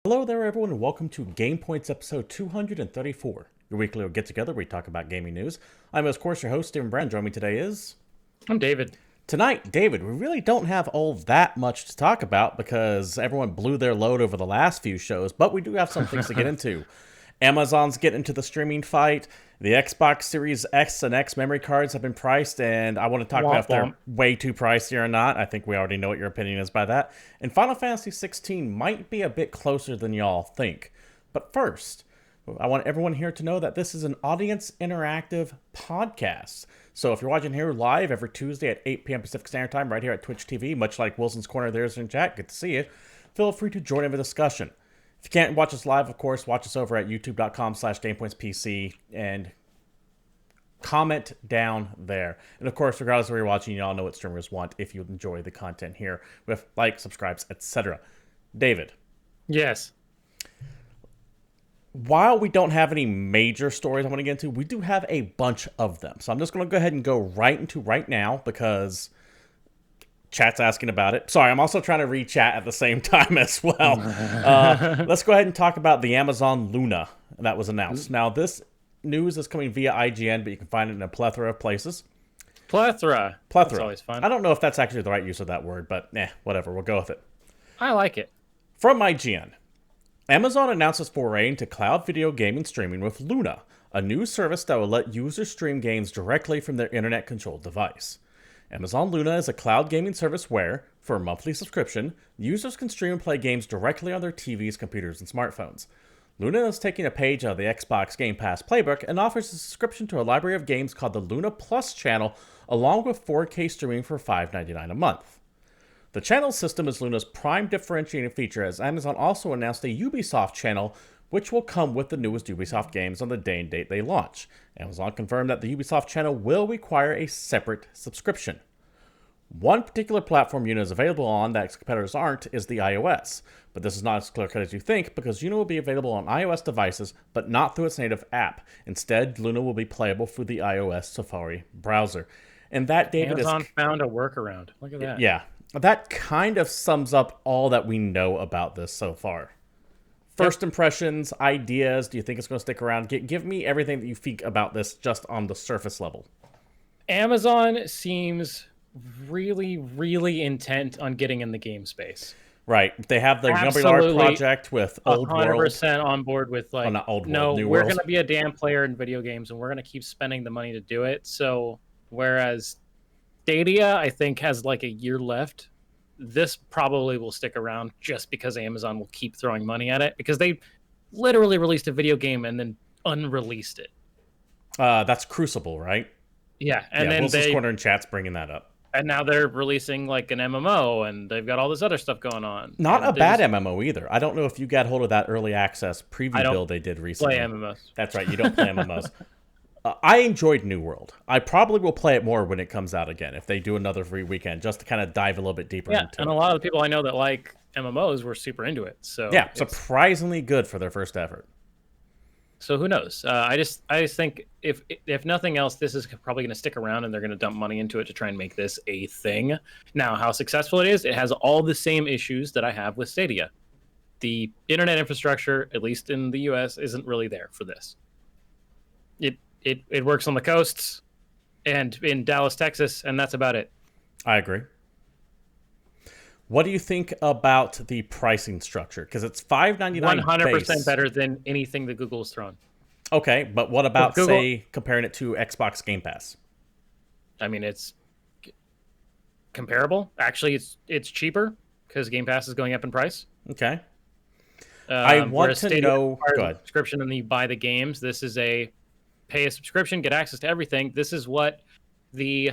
Hello there, everyone, and welcome to GamePoints episode 234, your weekly get-together where we talk about gaming news. I'm, of course, your host, Steven Brand. Joining me today is... I'm David. Tonight, David, we really don't have all that much to talk about because everyone blew their load over the last few shows, but we do have some things to get into. Amazon's getting into the streaming fight. The Xbox Series X and X memory cards have been priced, and I want to talk about if they're way too pricey or not. I think we already know what your opinion is by that. And Final Fantasy 16 might be a bit closer than y'all think. But first, I want everyone here to know that this is an audience interactive podcast. So if you're watching here live every Tuesday at 8 p.m. Pacific Standard Time right here at Twitch TV, much like Wilson's Corner there's in chat, good to see you, feel free to join in the discussion. If you can't watch us live, of course, watch us over at youtube.com/GamePointsPC and comment down there. And of course, regardless of where you're watching, you all know what streamers want if you enjoy the content here with likes, subscribes, etc. David. Yes. While we don't have any major stories I want to get into, we do have a bunch of them. So I'm just going to go ahead and go right into right now because chat's asking about it. Sorry, I'm also trying to read chat at the same time as well. Let's go ahead and talk about the Amazon Luna that was announced. Now, this news is coming via IGN, but you can find it in a plethora of places. Plethora. That's always fun. I don't know if that's actually the right use of that word, but whatever. We'll go with it. I like it. From IGN, Amazon announces foray into cloud video gaming streaming with Luna, a new service that will let users stream games directly from their internet-controlled device. Amazon Luna is a cloud gaming service where, for a monthly subscription, users can stream and play games directly on their TVs, computers, and smartphones. Luna is taking a page out of the Xbox Game Pass playbook and offers a subscription to a library of games called the Luna Plus channel, along with 4K streaming for $5.99 a month. The channel system is Luna's prime differentiating feature, as Amazon also announced a Ubisoft channel, which will come with the newest Ubisoft games on the day and date they launch. Amazon confirmed that the Ubisoft channel will require a separate subscription. One particular platform Luna is available on that its competitors aren't is the iOS, but this is not as clear-cut as you think because Luna will be available on iOS devices, but not through its native app. Instead, Luna will be playable through the iOS Safari browser. And that, David, Amazon found a workaround. Look at that. Yeah, that kind of sums up all that we know about this so far. First impressions, ideas, do you think it's going to stick around? Give me everything that you think about this just on the surface level. Amazon seems really, really intent on getting in the game space. Right. They have the Jumpy project with Old World. 100% on board with like, not Old World, no, New we're World. going to be a damn player in video games and we're going to keep spending the money to do it. So whereas Stadia, I think, has like a year left, this probably will stick around just because Amazon will keep throwing money at it because they literally released a video game and then unreleased it. That's Crucible, right? Yeah. And then Wilson's Corner in chat's bringing that up. And now they're releasing like an MMO and they've got all this other stuff going on. Not a bad MMO either. I don't know if you got hold of that early access preview build they did recently. Play MMOs. That's right. You don't play MMOs. I enjoyed New World. I probably will play it more when it comes out again, if they do another free weekend, just to kind of dive a little bit deeper into it. And a lot of the people I know that like MMOs were super into it. So yeah, surprisingly good for their first effort. So who knows? I just think if nothing else, this is probably going to stick around and they're going to dump money into it to try and make this a thing. Now, how successful it has all the same issues that I have with Stadia. The internet infrastructure, at least in the US, isn't really there for this. It works on the coasts and in Dallas, Texas, and that's about it. I agree. What do you think about the pricing structure? Because it's $5.99 100% better than anything that Google has thrown. Okay, but what about, say, comparing it to Xbox Game Pass? I mean, it's comparable. Actually, it's cheaper because Game Pass is going up in price. Okay. I want to know... Go ahead. Subscription and then you buy the games. This is a pay a subscription, get access to everything. This is what the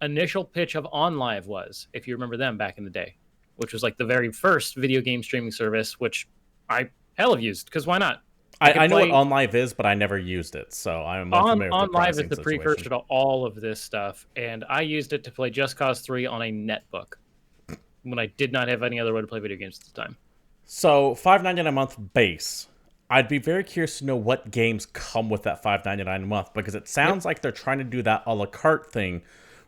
initial pitch of OnLive was, if you remember them back in the day, which was like the very first video game streaming service, which I hell have used, because why not? I know what OnLive is, but I never used it, so I'm unfamiliar with the OnLive is the precursor to all of this stuff, and I used it to play Just Cause 3 on a netbook when I did not have any other way to play video games at the time. So $5.99 a month base. I'd be very curious to know what games come with that $5.99 a month, because it sounds like they're trying to do that a la carte thing,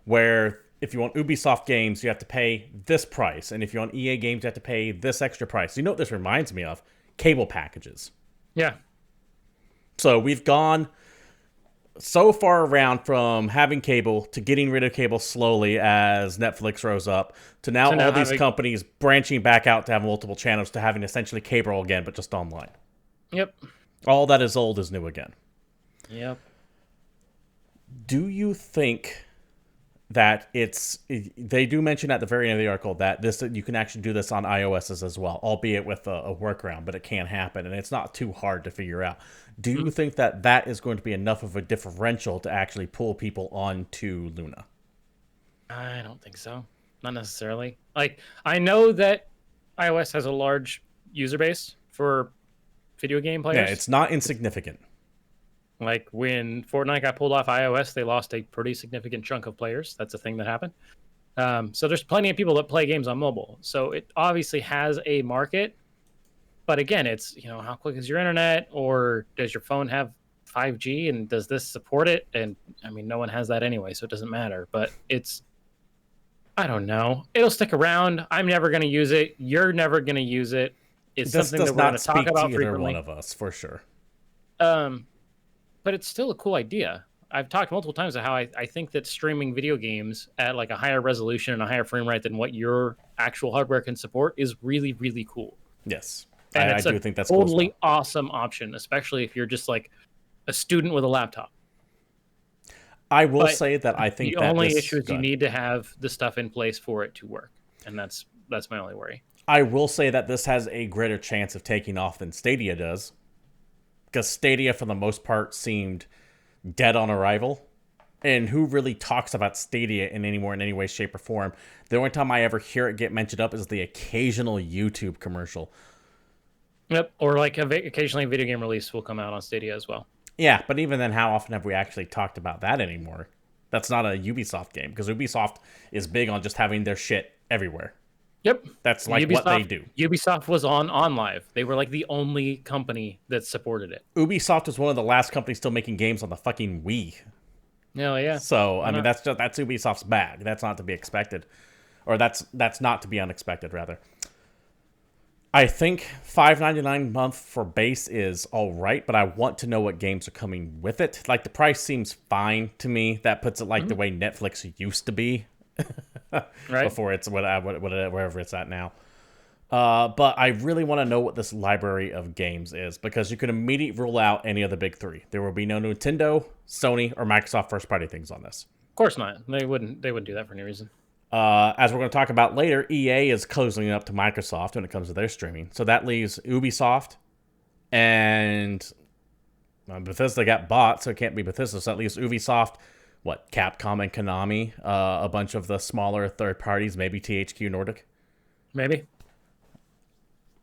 where if you want Ubisoft games, you have to pay this price, and if you want EA games, you have to pay this extra price. You know what this reminds me of? cable packages. Yeah. So we've gone so far around from having cable to getting rid of cable slowly as Netflix rose up to now all these companies branching back out to have multiple channels to having essentially cable again, but just online. Yep. All that is old is new again. Yep. Do you think that they do mention at the very end of the article that you can actually do this on iOSs as well, albeit with a workaround, but it can happen, and it's not too hard to figure out. Do you think that is going to be enough of a differential to actually pull people onto Luna? I don't think so. Not necessarily. Like, I know that iOS has a large user base for video game players. Yeah, it's not insignificant. Like, when Fortnite got pulled off iOS, they lost a pretty significant chunk of players. That's a thing that happened. So there's plenty of people that play games on mobile. So it obviously has a market. But again, it's, how quick is your internet? Or does your phone have 5G? And does this support it? And, I mean, no one has that anyway, so it doesn't matter. But I don't know. It'll stick around. I'm never going to use it. You're never going to use it. It's something that we're going to talk about frequently. One of us, for sure. But it's still a cool idea. I've talked multiple times about how I think that streaming video games at like a higher resolution and a higher frame rate than what your actual hardware can support is really, really cool. Yes. And I do think that's totally awesome option, especially if you're just like a student with a laptop. I will say that I think the only issue is you need to have the stuff in place for it to work. And that's my only worry. I will say that this has a greater chance of taking off than Stadia does. Because Stadia, for the most part, seemed dead on arrival. And who really talks about Stadia in any way, shape, or form? The only time I ever hear it get mentioned up is the occasional YouTube commercial. Yep, or like occasionally a video game release will come out on Stadia as well. Yeah, but even then, how often have we actually talked about that anymore? That's not a Ubisoft game, because Ubisoft is big on just having their shit everywhere. Yep. That's like Ubisoft, what they do. Ubisoft was on Live. They were like the only company that supported it. Ubisoft was one of the last companies still making games on the fucking Wii. Oh, yeah. So, I mean, that's Ubisoft's bag. That's not to be expected. Or that's not to be unexpected, rather. I think $5.99 a month for base is all right, but I want to know what games are coming with it. Like, the price seems fine to me. That puts it like the way Netflix used to be. Right. Before it's wherever it's at now. But I really want to know what this library of games is, because you can immediately rule out any of the big three. There will be no Nintendo, Sony, or Microsoft first-party things on this. Of course not. They wouldn't do that for any reason. As we're going to talk about later, EA is closing up to Microsoft when it comes to their streaming. So that leaves Ubisoft and Bethesda got bought, so it can't be Bethesda. So that leaves Ubisoft, Capcom and Konami, a bunch of the smaller third parties, maybe THQ Nordic. Maybe.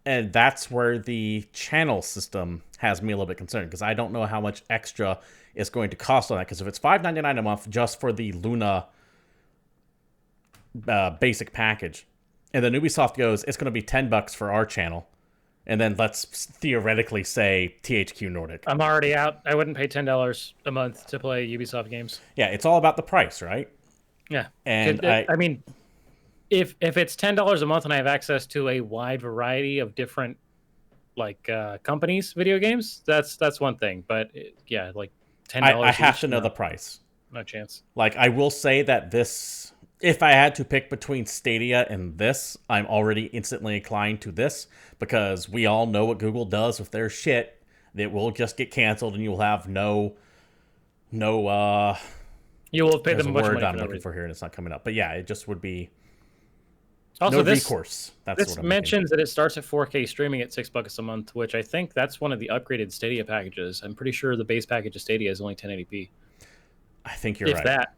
And that's where the channel system has me a little bit concerned, because I don't know how much extra it's going to cost on that. Because if it's $5.99 a month just for the Luna basic package, and then Ubisoft goes, it's going to be $10 for our channel, and then let's theoretically say THQ Nordic. I'm already out. I wouldn't pay $10 a month to play Ubisoft games. Yeah, it's all about the price, right? Yeah. And I mean, if it's $10 a month and I have access to a wide variety of different companies, video games, that's one thing. But $10. I have to know the price. No chance. I will say that this, if I had to pick between Stadia and this, I'm already instantly inclined to this, because we all know what Google does with their shit. It will just get canceled, and you will have no. You will have paid them much money. I'm looking for here, and it's not coming up. But yeah, it just would be. Also, no recourse. This mentions that it starts at 4K streaming at $6 a month, which I think that's one of the upgraded Stadia packages. I'm pretty sure the base package of Stadia is only 1080p. I think you're right. If that.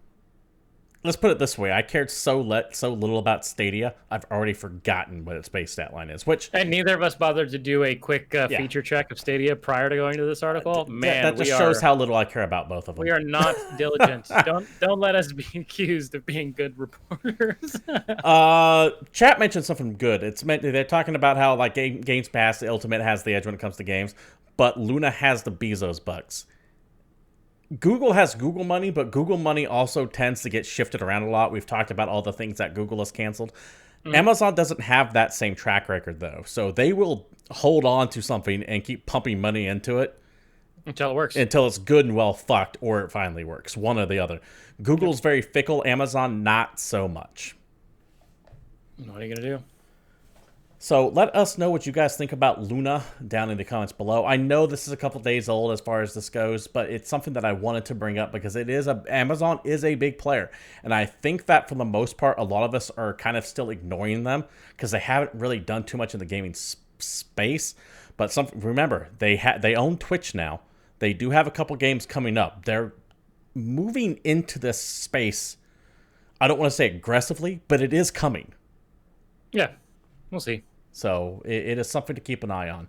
Let's put it this way. I cared so little about Stadia, I've already forgotten what its base stat line is. And neither of us bothered to do a quick feature check of Stadia prior to going to this article. That just shows how little I care about both of them. We are not diligent. Don't let us be accused of being good reporters. Chat mentioned something good. They're talking about how Games Pass, the Ultimate, has the edge when it comes to games, but Luna has the Bezos bucks. Google has Google money, but Google money also tends to get shifted around a lot. We've talked about all the things that Google has canceled. Amazon doesn't have that same track record, though. So they will hold on to something and keep pumping money into it Until it works. until it's good and well fucked, or it finally works. One or the other. Google's very fickle. Amazon, not so much. What are you going to do? So let us know what you guys think about Luna down in the comments below. I know this is a couple days old as far as this goes, but it's something that I wanted to bring up because Amazon is a big player. And I think that for the most part, a lot of us are kind of still ignoring them because they haven't really done too much in the gaming space. But remember, they own Twitch now. They do have a couple games coming up. They're moving into this space. I don't want to say aggressively, but it is coming. Yeah, we'll see. So it is something to keep an eye on.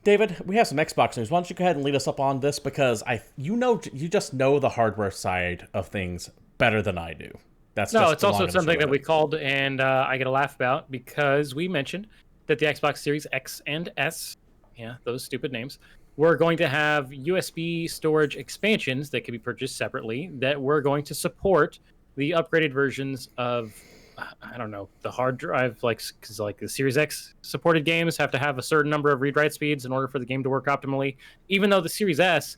David, we have some Xbox news. Why don't you go ahead and lead us up on this, because you just know the hardware side of things better than I do. It's also something that we called, and I get a laugh about because we mentioned that the Xbox Series X and S, yeah, those stupid names, were going to have USB storage expansions that could be purchased separately that were going to support the upgraded versions of, I don't know, the hard drive, because the Series X supported games have to have a certain number of read-write speeds in order for the game to work optimally. Even though the Series S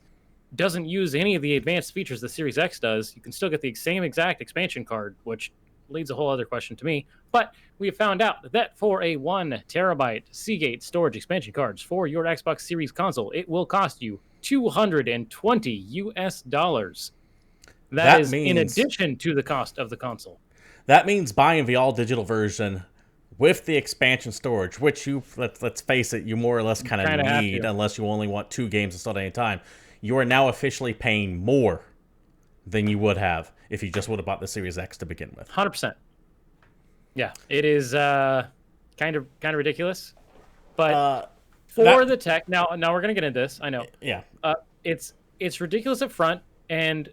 doesn't use any of the advanced features the Series X does, you can still get the same exact expansion card, which leads a whole other question to me. But we have found out that for a 1 terabyte Seagate storage expansion cards for your Xbox Series console, it will cost you $220 US. That is in addition to the cost of the console. That means buying the all-digital version with the expansion storage, which let's face it, you more or less kind of need unless you only want 2 games installed at any time. You are now officially paying more than you would have if you just would have bought the Series X to begin with. 100%. Yeah, it is kind of ridiculous, but for the tech. Now we're gonna get into this. I know. Yeah. It's ridiculous up front, and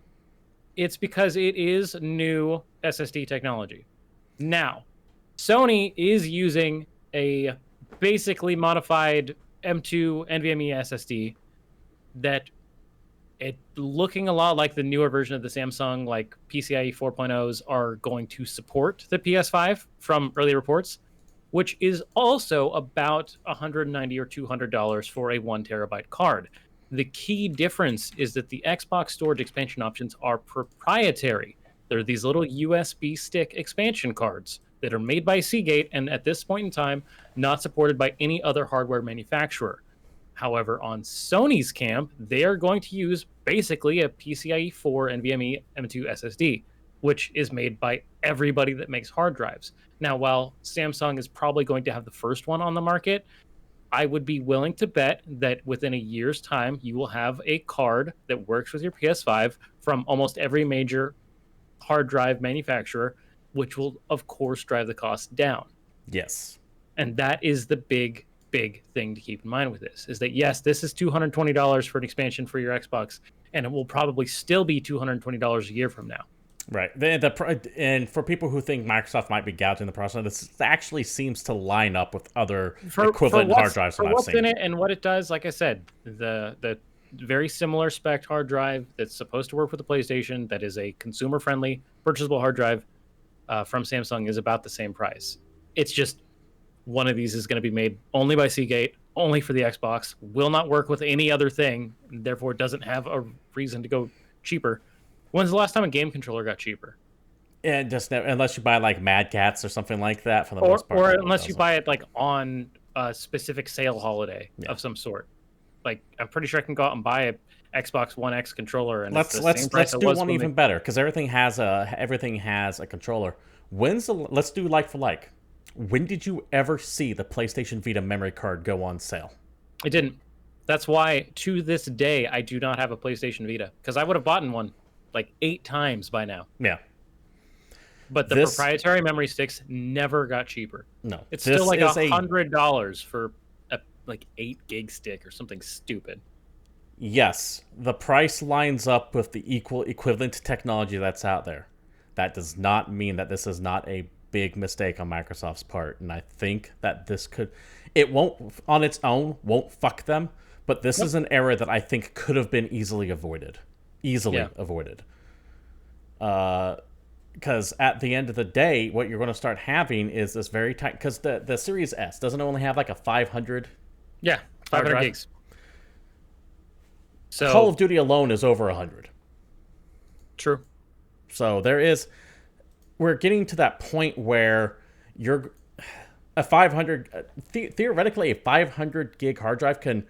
it's because it is new SSD technology. Now, Sony is using a basically modified M2 NVMe SSD that it looking a lot like the newer version of the Samsung, like PCIe 4.0s are going to support the PS5 from early reports, which is also about $190 or $200 for a 1 terabyte card. The key difference is that the Xbox storage expansion options are proprietary. They're these little USB stick expansion cards that are made by Seagate and at this point in time, not supported by any other hardware manufacturer. However, on Sony's camp, they are going to use basically a PCIe 4 NVMe M2 SSD, which is made by everybody that makes hard drives. Now, while Samsung is probably going to have the first one on the market, I would be willing to bet that within a year's time, you will have a card that works with your PS5 from almost every major hard drive manufacturer, which will, of course, drive the cost down. Yes. And that is the big thing to keep in mind with this, is that, yes, this is $220 for an expansion for your Xbox, and it will probably still be $220 a year from now. Right. And for people who think Microsoft might be gouging the price, this actually seems to line up with other equivalent hard drives that I've what's seen. In it and what it does, like I said, the very similar spec hard drive that's supposed to work with the PlayStation, that is a consumer-friendly, purchasable hard drive from Samsung, is about the same price. It's just one of these is going to be made only by Seagate, only for the Xbox, will not work with any other thing, and therefore doesn't have a reason to go cheaper. When's the last time a game controller got cheaper? And just unless you buy like Mad Cats or something like that, for the most part, or unless you buy it like on a specific sale holiday of some sort. Like, I'm pretty sure I can go out and buy a Xbox One X controller, and let's do one even better, because everything has a controller. Let's do like for like. When did you ever see the PlayStation Vita memory card go on sale? It didn't. That's why to this day I do not have a PlayStation Vita, because I would have bought one like 8 times by now. Yeah. But the proprietary memory sticks never got cheaper. No. It's still like $100 for a like 8 gig stick or something stupid. Yes, the price lines up with the equivalent technology that's out there. That does not mean that this is not a big mistake on Microsoft's part, and I think that it won't on its own won't fuck them, but this is an error that I think could have been easily avoided. because at the end of the day, what you're going to start having is this very tight, because the Series S doesn't only have like a 500. Yeah, 500 drive? gigs. So Call of Duty alone is over 100. true. So we're getting to that point where you're a 500, theoretically a 500 gig hard drive can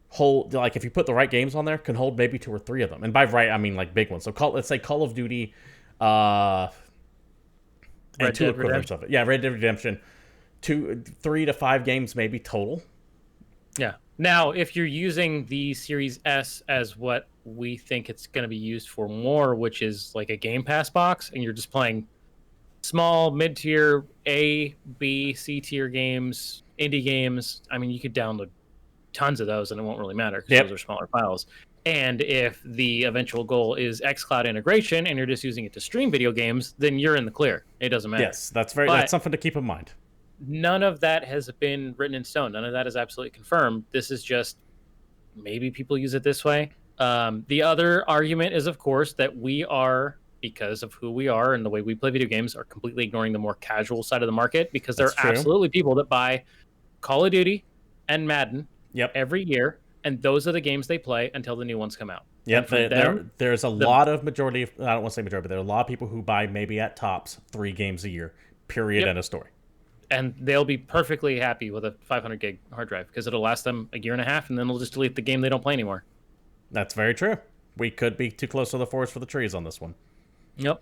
hold, like if you put the right games on there, can hold maybe 2 or 3 of them. And by right, I mean like big ones. So let's say Call of Duty, and Red 2 Dead equivalents of it. Yeah, Red Dead Redemption, 3 to 5 games maybe total. Yeah. Now, if you're using the Series S as what we think it's going to be used for more, which is like a Game Pass box, and you're just playing small, mid-tier, A, B, C tier games, indie games, I mean, you could download tons of those and it won't really matter because those are smaller files. And if the eventual goal is xCloud integration and you're just using it to stream video games, then you're in the clear. It doesn't matter. Yes, that's something to keep in mind. None of that has been written in stone. None of that is absolutely confirmed. This is just maybe people use it this way. The other argument is, of course, that we are, because of who we are and the way we play video games, are completely ignoring the more casual side of the market, because there are absolutely people that buy Call of Duty and Madden every year, and those are the games they play until the new ones come out. Yep, there's a lot of majority of, I don't want to say majority, but there are a lot of people who buy maybe at tops 3 games a year, period, end of story. And they'll be perfectly happy with a 500 gig hard drive because it'll last them a year and a half, and then they'll just delete the game they don't play anymore. That's very true. We could be too close to the forest for the trees on this one. Yep.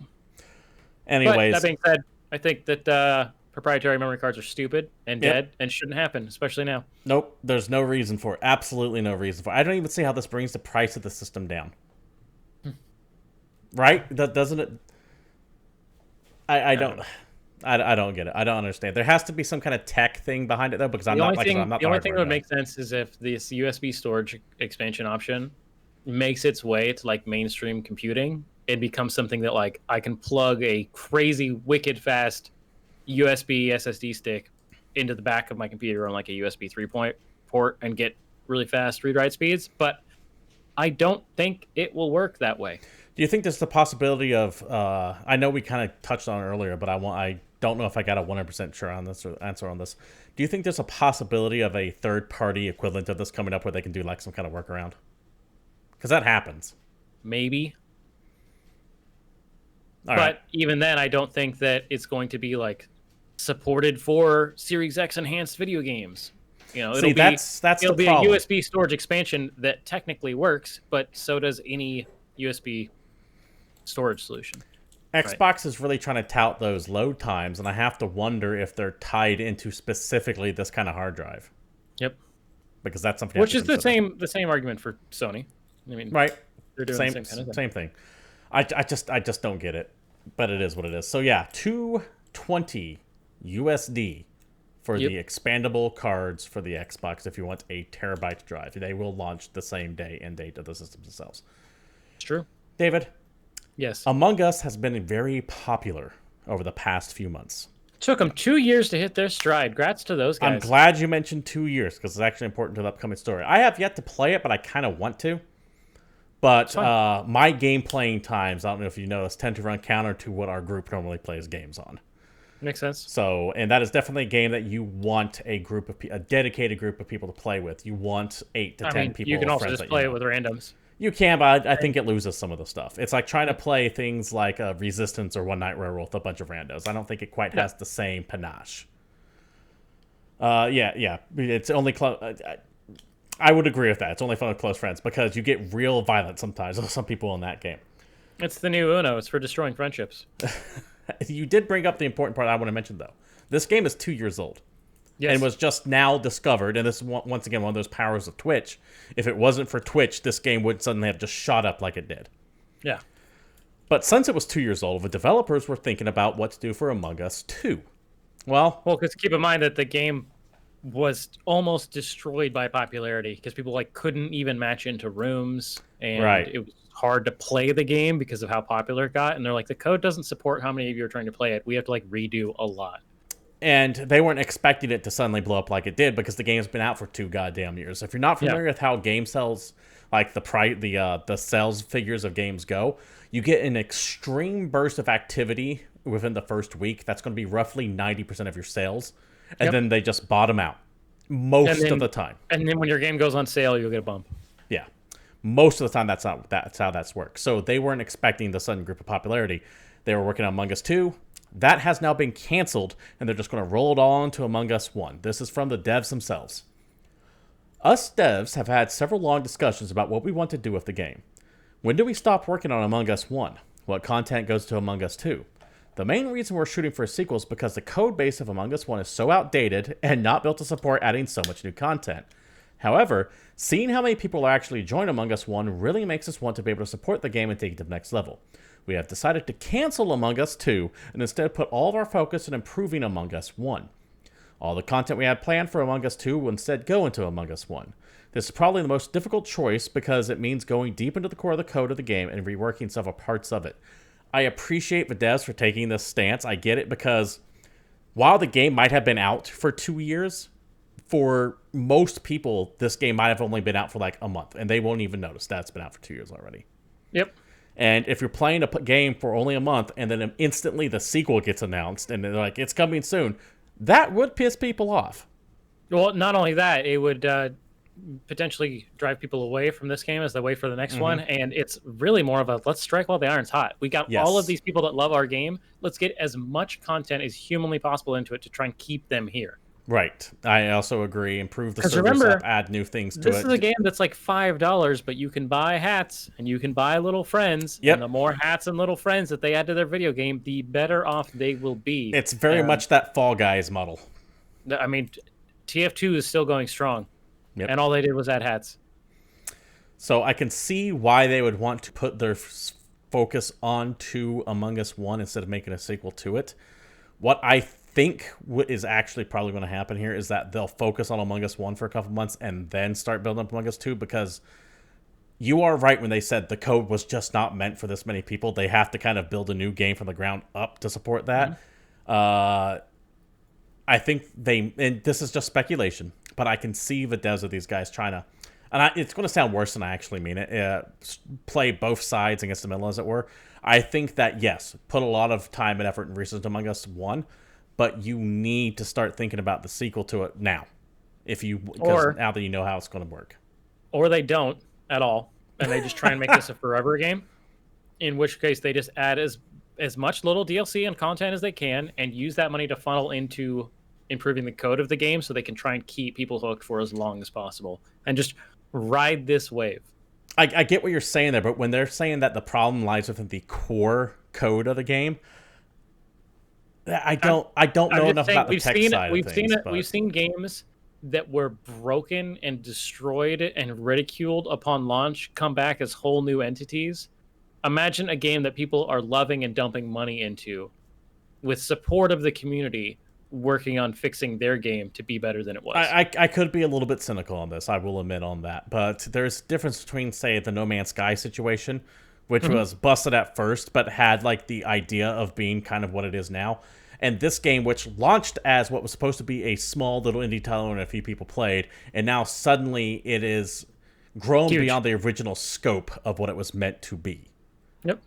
Anyways. But that being said, I think that proprietary memory cards are stupid and dead and shouldn't happen, especially now. Nope. There's no reason for it. Absolutely no reason for it. I don't even see how this brings the price of the system down. Right? That doesn't it? I don't get it. I don't understand. There has to be some kind of tech thing behind it, though, because I'm not the only thing that would make sense is if this USB storage expansion option makes its way to like mainstream computing. It becomes something that like I can plug a crazy, wicked fast USB SSD stick into the back of my computer on like a USB 3 port and get really fast read-write speeds. But I don't think it will work that way. Do you think there's the possibility of? I know we kind of touched on it earlier, but I don't know if I got a 100% sure on this or answer on this. Do you think there's a possibility of a third-party equivalent of this coming up where they can do like some kind of workaround? Because that happens. Maybe. But even then, I don't think that it's going to be like supported for Series X enhanced video games. You know, it'll be a USB storage expansion that technically works, but so does any USB storage solution. Xbox is really trying to tout those load times, and I have to wonder if they're tied into specifically this kind of hard drive. Yep. Because that's something. Which is the same argument for Sony. I mean, right? They're doing the same thing. I just don't get it, but it is what it is. So yeah, $220 USD for the expandable cards for the Xbox if you want a terabyte drive. They will launch the same day and date of the systems themselves. It's true. David? Yes. Among Us has been very popular over the past few months. Took them 2 years to hit their stride. Grats to those guys. I'm glad you mentioned 2 years because it's actually important to the upcoming story. I have yet to play it, but I kind of want to. But my game playing times, I don't know if you noticed, tend to run counter to what our group normally plays games on. Makes sense. So, and that is definitely a game that you want a dedicated group of people to play with. You want 8 to 10 people. You can also just play it with randoms. You can, but I think it loses some of the stuff. It's like trying to play things like Resistance or One Night Railroad with a bunch of randos. I don't think it quite has the same panache. Yeah. It's only close. I would agree with that. It's only fun with close friends because you get real violence sometimes with some people in that game. It's the new Uno. It's for destroying friendships. You did bring up the important part I want to mention, though. This game is 2 years old. Yes. And was just now discovered, and this is once again one of those powers of Twitch. If it wasn't for Twitch, this game would suddenly have just shot up like it did. Yeah. But since it was 2 years old, the developers were thinking about what to do for Among Us 2. Well, because keep in mind that the game was almost destroyed by popularity because people couldn't even match into rooms, and it was hard to play the game because of how popular it got. And they're like, the code doesn't support how many of you are trying to play it. We have to redo a lot. And they weren't expecting it to suddenly blow up like it did because the game's been out for 2 goddamn years. If you're not familiar with how game sales, the sales figures of games go, you get an extreme burst of activity within the first week, that's going to be roughly 90% of your sales. And Yep. then they just bottom out most of the time. And then when your game goes on sale, you'll get a bump. Yeah. Most of the time, that's how that's worked. So they weren't expecting the sudden grip of popularity. They were working on Among Us 2. That has now been canceled, and they're just going to roll it all into Among Us 1. This is from the devs themselves. Us devs have had several long discussions about what we want to do with the game. When do we stop working on Among Us 1? What content goes to Among Us 2? The main reason we're shooting for a sequel is because the code base of Among Us 1 is so outdated and not built to support adding so much new content. However, seeing how many people are actually joining Among Us 1 really makes us want to be able to support the game and take it to the next level. We have decided to cancel Among Us 2 and instead put all of our focus on improving Among Us 1. All the content we had planned for Among Us 2 will instead go into Among Us 1. This is probably the most difficult choice because it means going deep into the core of the code of the game and reworking several parts of it. I appreciate the devs for taking this stance. I get it because while the game might have been out for 2 years, for most people, this game might have only been out for like a month, and they won't even notice that it's been out for 2 years already. Yep. And if you're playing a game for only a month and then instantly the sequel gets announced and they're like, it's coming soon, that would piss people off. Well, not only that, it would potentially drive people away from this game as they wait for the next one. And it's really more of a let's strike while the iron's hot. We got all of these people that love our game. Let's get as much content as humanly possible into it to try and keep them here. Right. I also agree. Improve the service up, add new things to it. This is a game that's like $5, but you can buy hats and you can buy little friends. Yep. And the more hats and little friends that they add to their video game, the better off they will be. It's very much that Fall Guys model. I mean, TF2 is still going strong. Yep. And all they did was add hats. So I can see why they would want to put their focus onto Among Us 1 instead of making a sequel to it. What I think is actually probably going to happen here is that they'll focus on Among Us 1 for a couple months and then start building up Among Us 2, because you are right when they said the code was just not meant for this many people. They have to kind of build a new game from the ground up to support that. I think and this is just speculation, but I can see the devs of these guys trying to, and it's going to sound worse than I actually mean it, play both sides against the middle, as it were. I think that, yes, put a lot of time and effort and research into Among Us 1, but you need to start thinking about the sequel to it now, because now that you know how it's going to work. Or they don't at all, and they just try and make this a forever game, in which case they just add as much little DLC and content as they can and use that money to funnel into improving the code of the game so they can try and keep people hooked for as long as possible and just ride this wave. I get what you're saying there, but when they're saying that the problem lies within the core code of the game, I don't know enough about the tech side of things. We've seen games that were broken and destroyed and ridiculed upon launch come back as whole new entities. Imagine a game that people are loving and dumping money into with support of the community working on fixing their game to be better than it was. I could be a little bit cynical on this, I will admit on that, but there's a difference between, say, the No Man's Sky situation, which was busted at first, but had like the idea of being kind of what it is now, and this game, which launched as what was supposed to be a small little indie title and a few people played, and now suddenly it is grown beyond the original scope of what it was meant to be. Yep.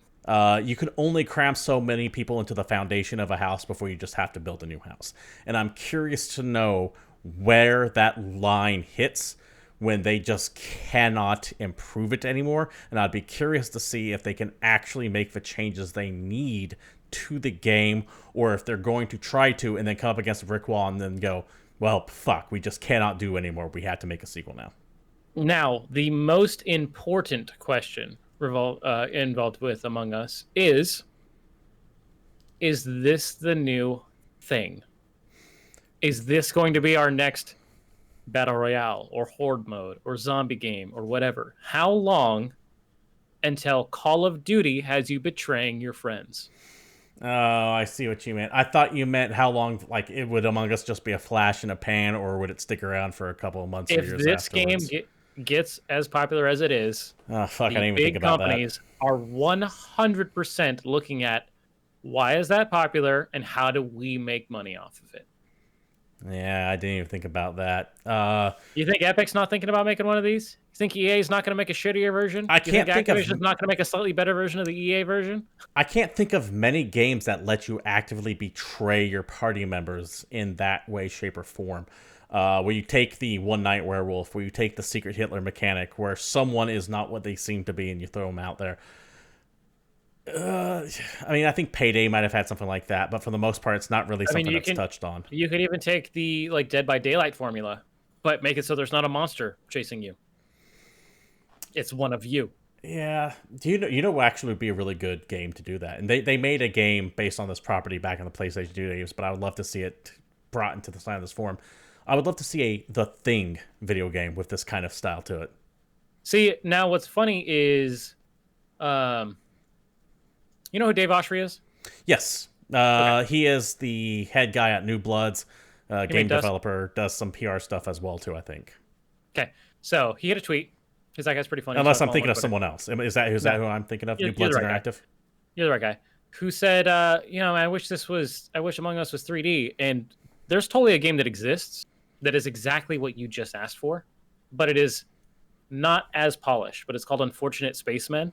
You can only cram so many people into the foundation of a house before you just have to build a new house. And I'm curious to know where that line hits when they just cannot improve it anymore. And I'd be curious to see if they can actually make the changes they need to the game, or if they're going to try to and then come up against a brick wall and then go, well, fuck, we just cannot do anymore. We have to make a sequel now. Now, the most important question involved with Among Us is this the new thing? Is this going to be our next Battle Royale or Horde mode or zombie game or whatever? How long until Call of Duty has you betraying your friends? Oh, I see what you meant. I thought you meant how long, like, it would Among Us just be a flash in a pan, or would it stick around for a couple of months or years afterwards? If this game gets as popular as it is, oh, fuck, I didn't even think about that. Big companies are 100% looking at why is that popular and how do we make money off of it? Yeah, I didn't even think about that. You think Epic's not thinking about making one of these? You think EA's not going to make a shittier version? I You think can't think of Activision's not going to make a slightly better version of the EA version? I can't think of many games that let you actively betray your party members in that way, shape, or form. Where you take the one night werewolf, where you take the secret Hitler mechanic, where someone is not what they seem to be, and you throw them out there. I mean, I think Payday might have had something like that, but for the most part, it's not really something that's touched on. You could even take the like Dead by Daylight formula, but make it so there's not a monster chasing you. It's one of you. Yeah, do you know what actually would be a really good game to do that? And they made a game based on this property back in the PlayStation 2 days, but I would love to see it brought into the this form. I would love to see a The Thing video game with this kind of style to it. See, now what's funny is, you know who Dave Oshry is? Yes, Okay. he is the head guy at New Bloods, game developer, does some PR stuff as well too, I think. Okay, so he had a tweet because that guy's pretty funny. Unless I'm thinking of someone else. Is that who I'm thinking of? New Bloods Interactive. You're the right guy. Who said, you know, I wish Among Us was 3D, and there's totally a game that exists that is exactly what you just asked for, but it is not as polished. But it's called Unfortunate Spacemen,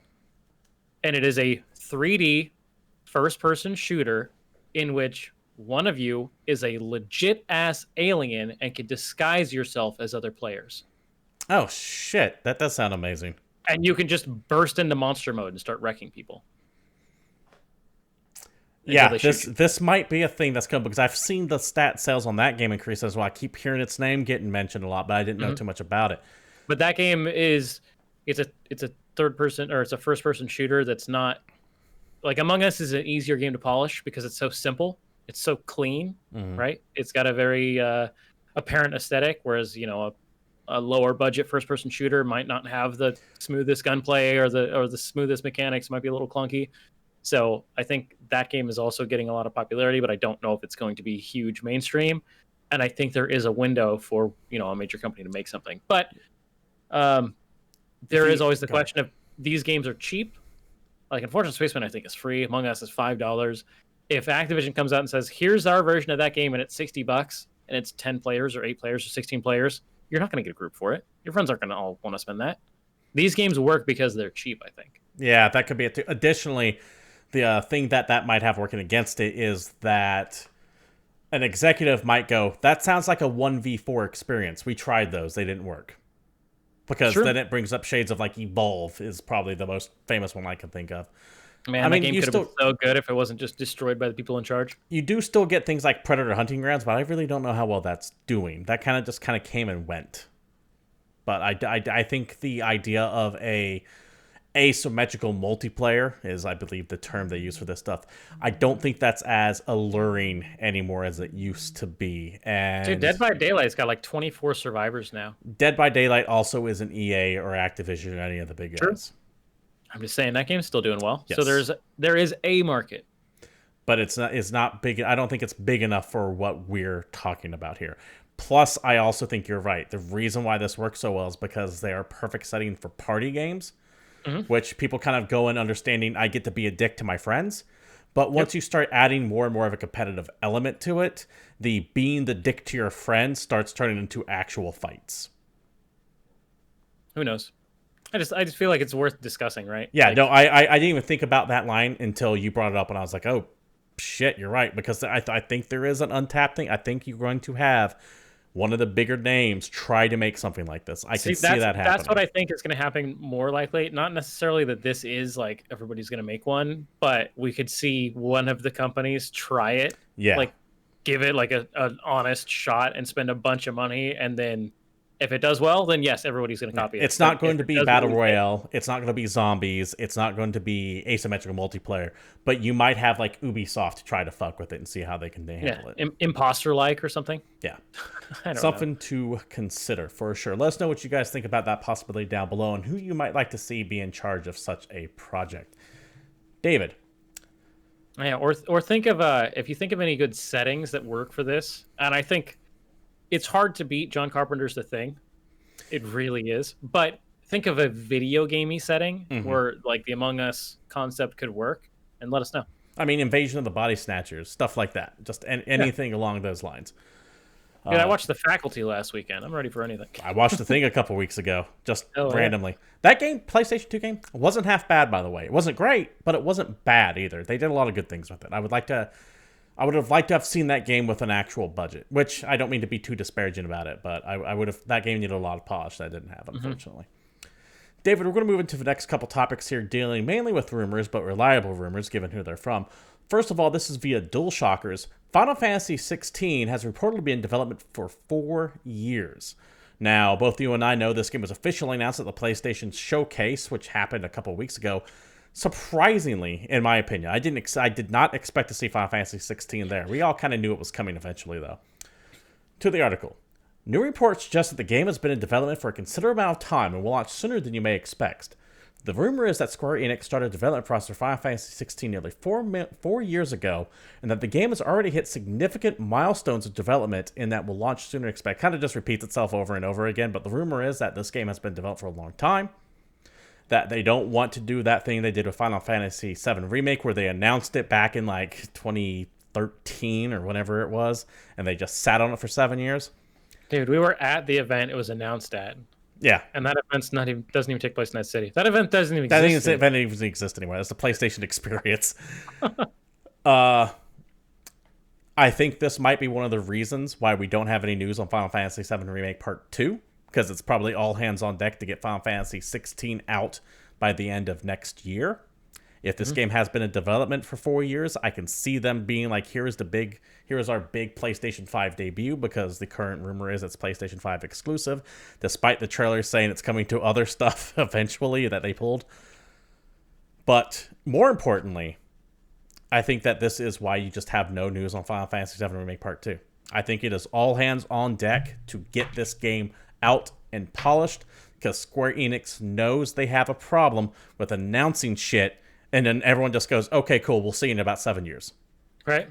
and it is a 3D first-person shooter in which one of you is a legit ass alien and can disguise yourself as other players. Oh shit, that does sound amazing. And you can just burst into monster mode and start wrecking people. Yeah, this might be a thing that's coming because I've seen the stat sales on that game increase as well. I keep hearing its name getting mentioned a lot, but I didn't know too much about it. But that game is it's a third person, or it's a first person shooter that's not like Among Us is an easier game to polish because it's so simple, it's so clean, right? It's got a very apparent aesthetic, whereas you know a lower budget first person shooter might not have the smoothest gunplay or the smoothest mechanics, might be a little clunky. So I think that game is also getting a lot of popularity, but I don't know if it's going to be huge mainstream. And I think there is a window for, you know, a major company to make something. But there is always the question of these games are cheap. Like Unfortunate Spaceman, I think is free. Among Us is $5. If Activision comes out and says, "Here's our version of that game," and it's $60, and it's 10 players or 8 players or 16 players, you're not going to get a group for it. Your friends aren't going to all want to spend that. These games work because they're cheap, I think. Yeah, that could be it too. Additionally, the thing that might have working against it is that an executive might go, "That sounds like a 1v4 experience. We tried those. They didn't work." Because then it brings up shades of like Evolve is probably the most famous one I can think of. Man, I mean, that game could have been so good if it wasn't just destroyed by the people in charge. You do still get things like Predator Hunting Grounds, but I really don't know how well that's doing. That kind of came and went. But I think the idea of a asymmetrical multiplayer is, I believe, the term they use for this stuff. I don't think that's as alluring anymore as it used to be. And dude, Dead by Daylight's got like 24 survivors now. Dead by Daylight also isn't EA or Activision or any of the big guys. I'm just saying that game's still doing well. Yes. So there is a market. But it's not big. I don't think it's big enough for what we're talking about here. Plus, I also think you're right. The reason why this works so well is because they are perfect setting for party games. Which people kind of go in understanding I get to be a dick to my friends. But once you start adding more and more of a competitive element to it, the being the dick to your friends starts turning into actual fights. Who knows? I just feel like it's worth discussing, right? Yeah, like, no, I didn't even think about that line until you brought it up, and I was like, oh, shit, you're right. Because I think there is an untapped thing. I think you're going to have one of the bigger names try to make something like this. I can see that happening. That's what I think is going to happen more likely. Not necessarily that this is like everybody's going to make one, but we could see one of the companies try it. Yeah. Like give it like an honest shot and spend a bunch of money. And then if it does well, then yes, everybody's going to copy it. It's not going to be Battle Royale. It's not going to be zombies. It's not going to be asymmetrical multiplayer. But you might have like Ubisoft try to fuck with it and see how they can handle it. Imposter-like or something. Yeah. Something to consider for sure. Let us know what you guys think about that possibility down below and who you might like to see be in charge of such a project. David. Yeah, or think of if you think of any good settings that work for this, and I think it's hard to beat John Carpenter's The Thing. It really is. But think of a video gamey setting where like the Among Us concept could work, and let us know. I mean, Invasion of the Body Snatchers, stuff like that. Just anything along those lines. Dude, I watched The Faculty last weekend. I'm ready for anything. I watched The Thing a couple weeks ago, just randomly. Yeah. That game, PlayStation 2 game, wasn't half bad, by the way. It wasn't great, but it wasn't bad either. They did a lot of good things with it. I would have liked to have seen that game with an actual budget, which I don't mean to be too disparaging about it, but I would have. That game needed a lot of polish that I didn't have, unfortunately. David, we're going to move into the next couple topics here, dealing mainly with rumors, but reliable rumors, given who they're from. First of all, this is via DualShockers. Final Fantasy 16 has reportedly been in development for 4 years. Now, both you and I know this game was officially announced at the PlayStation Showcase, which happened a couple weeks ago. Surprisingly, in my opinion, I did not expect to see Final Fantasy 16 there. We all kind of knew it was coming eventually, though. To the article. New reports suggest that the game has been in development for a considerable amount of time and will launch sooner than you may expect. The rumor is that Square Enix started development process for Final Fantasy 16 nearly 4 years ago, and that the game has already hit significant milestones of development and that will launch sooner than expected. Kind of just repeats itself over and over again, but the rumor is that this game has been developed for a long time, that they don't want to do that thing they did with Final Fantasy VII Remake, where they announced it back in like 2013 or whenever it was, and they just sat on it for 7 years. Dude, we were at the event it was announced at. Yeah. And that event's doesn't even take place in that city. That event doesn't even exist. That event doesn't even exist anymore. That's the PlayStation experience. I think this might be one of the reasons why we don't have any news on Final Fantasy VII Remake Part 2, because it's probably all hands on deck to get Final Fantasy 16 out by the end of next year. If this game has been in development for 4 years, I can see them being like, here's our big PlayStation 5 debut, because the current rumor is it's PlayStation 5 exclusive, despite the trailer saying it's coming to other stuff eventually that they pulled. But more importantly, I think that this is why you just have no news on Final Fantasy VII Remake Part 2. I think it is all hands on deck to get this game out and polished, because Square Enix knows they have a problem with announcing shit, and then everyone just goes, okay, cool, we'll see you in about 7 years. Right.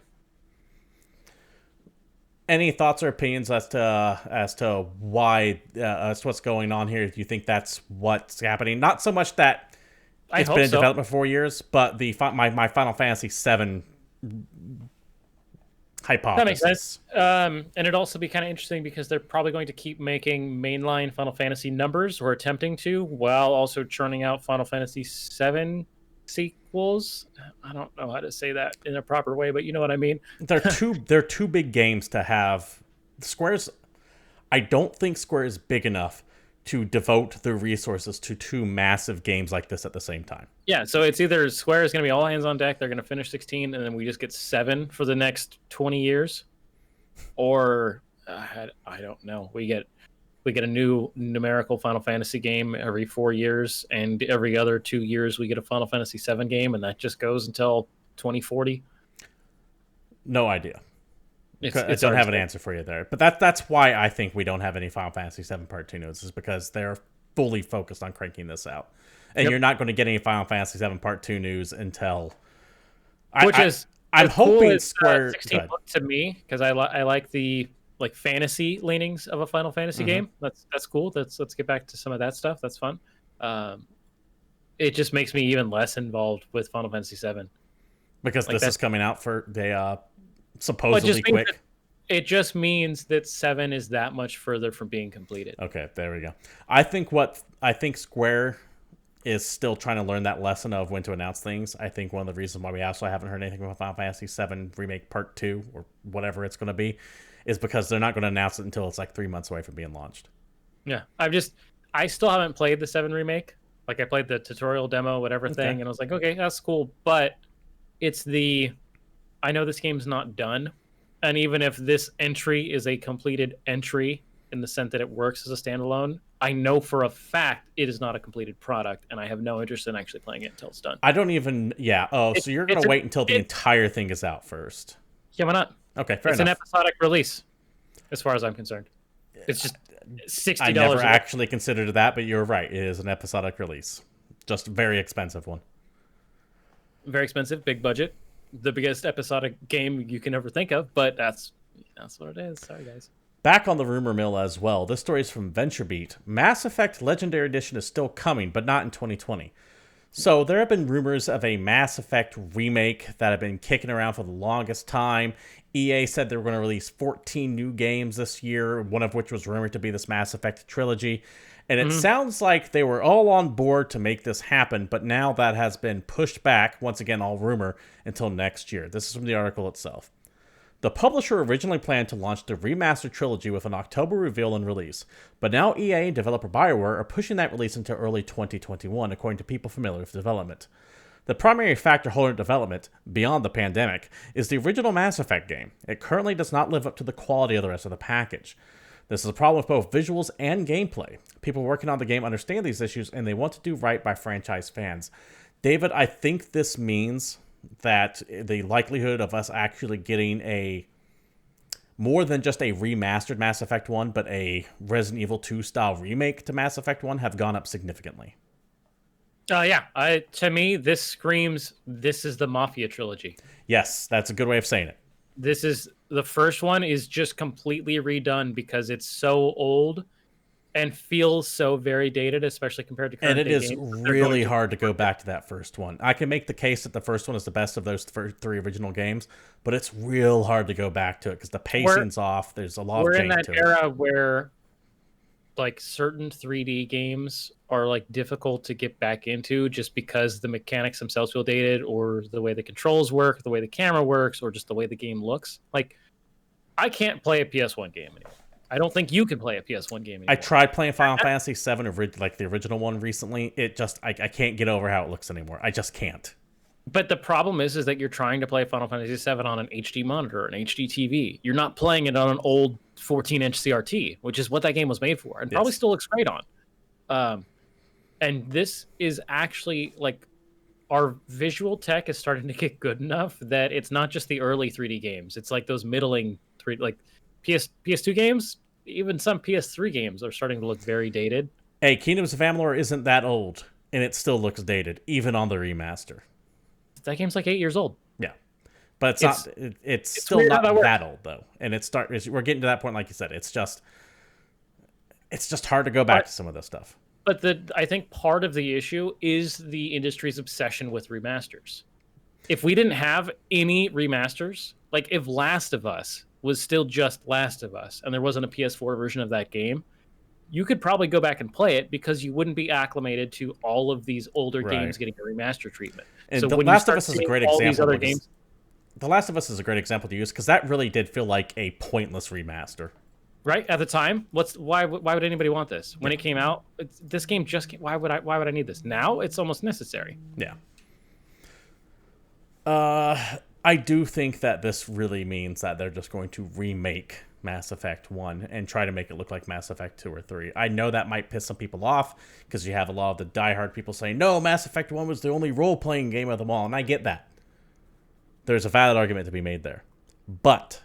Any thoughts or opinions as to why as to what's going on here? Do you think that's what's happening? Not so much that it's been in development for 4 years, but my Final Fantasy VII hypothesis. That makes sense. And it'd also be kind of interesting because they're probably going to keep making mainline Final Fantasy numbers, or attempting to, while also churning out Final Fantasy VII sequels. I don't know how to say that in a proper way, but you know what I mean. They're two big games to have. I don't think Square is big enough to devote the resources to two massive games like this at the same time. Yeah, so it's either Square is going to be all hands on deck, they're going to finish 16, and then we just get 7 for the next 20 years, or I don't know. We get a new numerical Final Fantasy game every 4 years, and every other 2 years we get a Final Fantasy VII game, and that just goes until 2040. No idea. I don't have an answer for you there. But that's why I think we don't have any Final Fantasy VII Part 2 news, is because they're fully focused on cranking this out. And you're not going to get any Final Fantasy VII Part 2 news until... I'm hoping Square... 16 looked to me, because I like the fantasy leanings of a Final Fantasy game. That's cool. Let's get back to some of that stuff. That's fun. It just makes me even less involved with Final Fantasy VII. Because this is coming out for supposedly quick. It just means that 7 is that much further from being completed. Okay, there we go. I think Square is still trying to learn that lesson of when to announce things. I think one of the reasons why we also haven't heard anything about Final Fantasy VII Remake Part 2 or whatever it's going to be is because they're not going to announce it until it's like 3 months away from being launched. Yeah, I still haven't played the 7 Remake. I played the tutorial demo, whatever thing, and I was like, okay, that's cool. But I know this game's not done. And even if this entry is a completed entry in the sense that it works as a standalone, I know for a fact it is not a completed product, and I have no interest in actually playing it until it's done. I don't even... Yeah. Oh, so you're going to wait until the entire thing is out first. Yeah, why not? Okay, fair enough. It's an episodic release, as far as I'm concerned. It's just $60. I never actually considered that, but you're right. It is an episodic release. Just a very expensive one. Very expensive, big budget. The biggest episodic game you can ever think of, but that's what it is. Sorry, guys. Back on the rumor mill as well. This story is from VentureBeat. Mass Effect Legendary Edition is still coming, but not in 2020. So there have been rumors of a Mass Effect remake that have been kicking around for the longest time. EA said they were going to release 14 new games this year, one of which was rumored to be this Mass Effect trilogy. And it sounds like they were all on board to make this happen, but now that has been pushed back, once again all rumor, until next year. This is from the article itself. The publisher originally planned to launch the remastered trilogy with an October reveal and release, but now EA and developer BioWare are pushing that release into early 2021, according to people familiar with development. The primary factor holding development, beyond the pandemic, is the original Mass Effect game. It currently does not live up to the quality of the rest of the package. This is a problem with both visuals and gameplay. People working on the game understand these issues, and they want to do right by franchise fans. David, I think this means that the likelihood of us actually getting a more than just a remastered Mass Effect 1, but a Resident Evil 2 style remake to Mass Effect 1 have gone up significantly. To me, this screams, this is the Mafia Trilogy. Yes, that's a good way of saying it. The first one is just completely redone because it's so old and feels so very dated, especially compared to current And it is games. really hard to go back to that first one. I can make the case that the first one is the best of those three original games, but it's real hard to go back to it because the pacing's off. There's a lot of change to it. We're in that era where like certain 3D games are like difficult to get back into just because the mechanics themselves feel dated, or the way the controls work, the way the camera works, or just the way the game looks. Like, I can't play a PS1 game anymore. I don't think you can play a PS1 game anymore. I tried playing Final Fantasy VII, like the original one, recently. It just, I can't get over how it looks anymore. I just can't. But the problem is that you're trying to play Final Fantasy VII on an HD monitor, an HD TV. You're not playing it on an old 14-inch CRT, which is what that game was made for, and probably still looks great on. And this is actually, like, our visual tech is starting to get good enough that it's not just the early 3D games. It's like those middling 3D, like PS2 games, even some PS3 games are starting to look very dated. Hey, Kingdoms of Amalur isn't that old, and it still looks dated, even on the remaster. That game's like 8 years old. Yeah, but it's still not that old though, and we're getting to that point, like you said. It's just hard to go back to some of this stuff. But I think part of the issue is the industry's obsession with remasters. If we didn't have any remasters, like if Last of Us was still just Last of Us and there wasn't a PS4 version of that game, you could probably go back and play it because you wouldn't be acclimated to all of these older games getting a remaster treatment. And so The Last of Us is a great example. The Last of Us is a great example to use because that really did feel like a pointless remaster. Right at the time, why would anybody want this? When it came out, this game just came, why would I need this? Now it's almost necessary. Yeah. I do think that this really means that they're just going to remake Mass Effect 1 and try to make it look like Mass Effect 2 or 3. I know that might piss some people off because you have a lot of the diehard people saying, no, Mass Effect 1 was the only role-playing game of them all, and I get that. There's a valid argument to be made there. But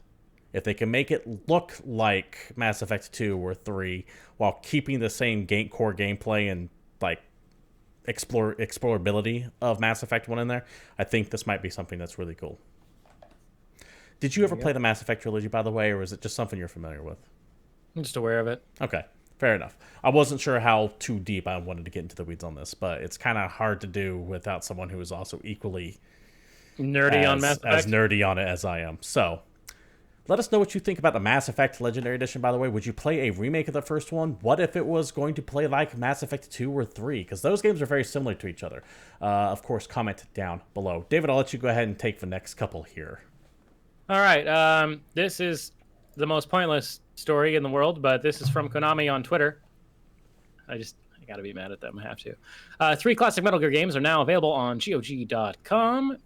if they can make it look like Mass Effect 2 or 3 while keeping the same core gameplay and like explorability of Mass Effect 1 in there, I think this might be something that's really cool. Did you ever play the Mass Effect trilogy, by the way, or is it just something you're familiar with? I'm just aware of it. Okay, fair enough. I wasn't sure how too deep I wanted to get into the weeds on this, but it's kind of hard to do without someone who is also equally nerdy on Mass Effect. As nerdy on it as I am. So, let us know what you think about the Mass Effect Legendary Edition, by the way. Would you play a remake of the first one? What if it was going to play like Mass Effect 2 or 3? Because those games are very similar to each other. Of course, comment down below. David, I'll let you go ahead and take the next couple here. All right. This is the most pointless story in the world, but this is from Konami on Twitter. I gotta be mad at them. I have to. 3 classic Metal Gear games are now available on GOG.com.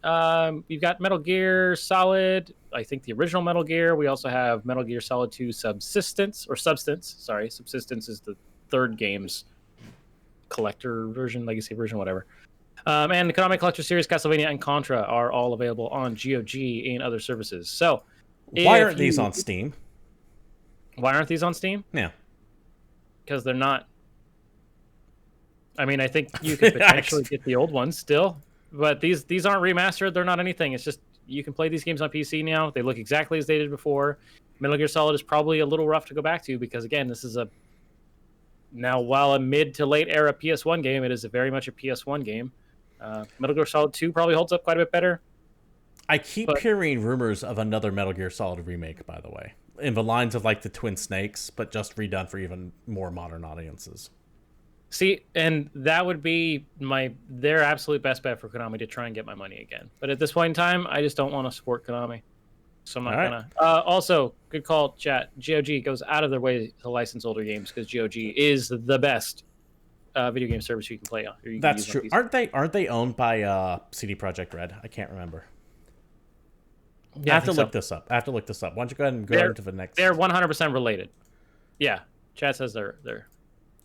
You've got Metal Gear Solid, I think the original Metal Gear. We also have Metal Gear Solid 2 Subsistence. Sorry, Subsistence is the third game's collector version, legacy version, whatever. And the Konami Collector Series, Castlevania, and Contra are all available on GOG and other services. So, why aren't these on Steam? Why aren't these on Steam? Yeah. Because they're not. I mean, I think you could potentially get the old ones still, but these aren't remastered. They're not anything. It's just you can play these games on PC now. They look exactly as they did before. Metal Gear Solid is probably a little rough to go back to because, again, this is while a mid to late era PS1 game, it is very much a PS1 game. Metal Gear Solid 2 probably holds up quite a bit better. I keep hearing rumors of another Metal Gear Solid remake, by the way, in the lines of like the Twin Snakes, but just redone for even more modern audiences. See, and that would be their absolute best bet for Konami to try and get my money again. But at this point in time, I just don't want to support Konami. So I'm not gonna. Also, good call, chat. GOG goes out of their way to license older games because GOG is the best video game service you can play on. That's true. Aren't they owned by CD Projekt Red? I can't remember. Yeah, I have to look this up. Why don't you go ahead and go into the next? They're 100% related. Yeah, chat says they're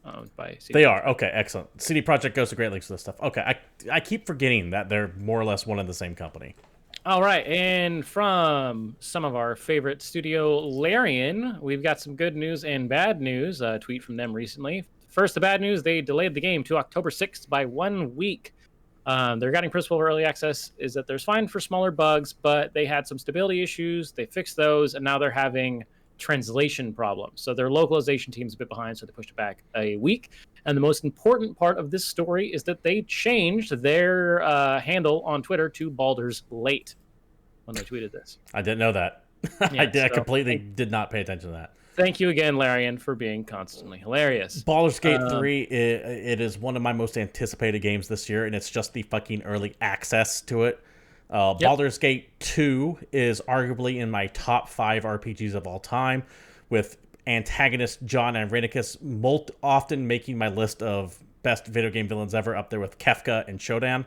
owned by CD. They are. Okay, excellent. CD Projekt goes to great lengths for this stuff. Okay, I keep forgetting that they're more or less one and the same company. All right, and from some of our favorite studio, Larian, we've got some good news and bad news. A tweet from them recently. First, the bad news, they delayed the game to October 6th by 1 week. Their guiding principle of early access is that there's fine for smaller bugs, but they had some stability issues. They fixed those, and now they're having translation problems. So their localization team's a bit behind, so they pushed it back a week. And the most important part of this story is that they changed their handle on Twitter to Baldur's Late when they tweeted this. I didn't know that. Yeah, I completely did not pay attention to that. Thank you again, Larian, for being constantly hilarious. Baldur's Gate 3, it is one of my most anticipated games this year, and it's just the fucking early access to it. Yep. Baldur's Gate 2 is arguably in my top 5 RPGs of all time, with antagonist John Andronicus often making my list of best video game villains ever, up there with Kefka and Shodan.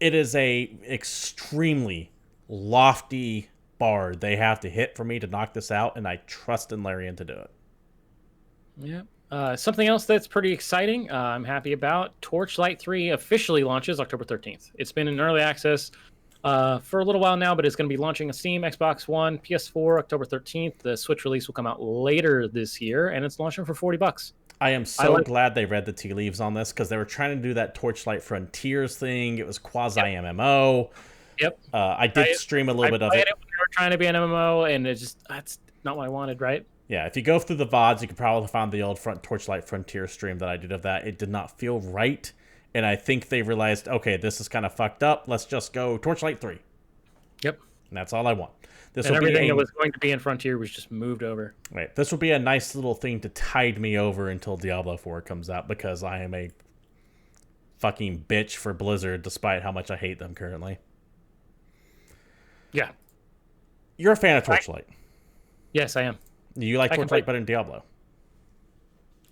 It is a extremely lofty bar they have to hit for me to knock this out, and I trust in Larian to do it. Yeah. Something else that's pretty exciting, I'm happy about. Torchlight 3 officially launches October 13th. It's been in early access for a little while now, but it's going to be launching on Steam, Xbox One, PS4, October 13th. The Switch release will come out later this year, and it's launching for $40. I am so glad they read the tea leaves on this, because they were trying to do that Torchlight Frontiers thing. It was quasi-MMO. Yep. I did stream a little bit of it. When they were trying to be an MMO, and that's not what I wanted, right? Yeah, if you go through the VODs, you can probably find the old Torchlight Frontier stream that I did of that. It did not feel right, and I think they realized, okay, this is kind of fucked up. Let's just go Torchlight 3. Yep. And that's all I want. Everything that was going to be in Frontier was just moved over. Right. This will be a nice little thing to tide me over until Diablo 4 comes out, because I am a fucking bitch for Blizzard, despite how much I hate them currently. Yeah. You're a fan of Torchlight. Yes, I am. You like Torchlight better than Diablo?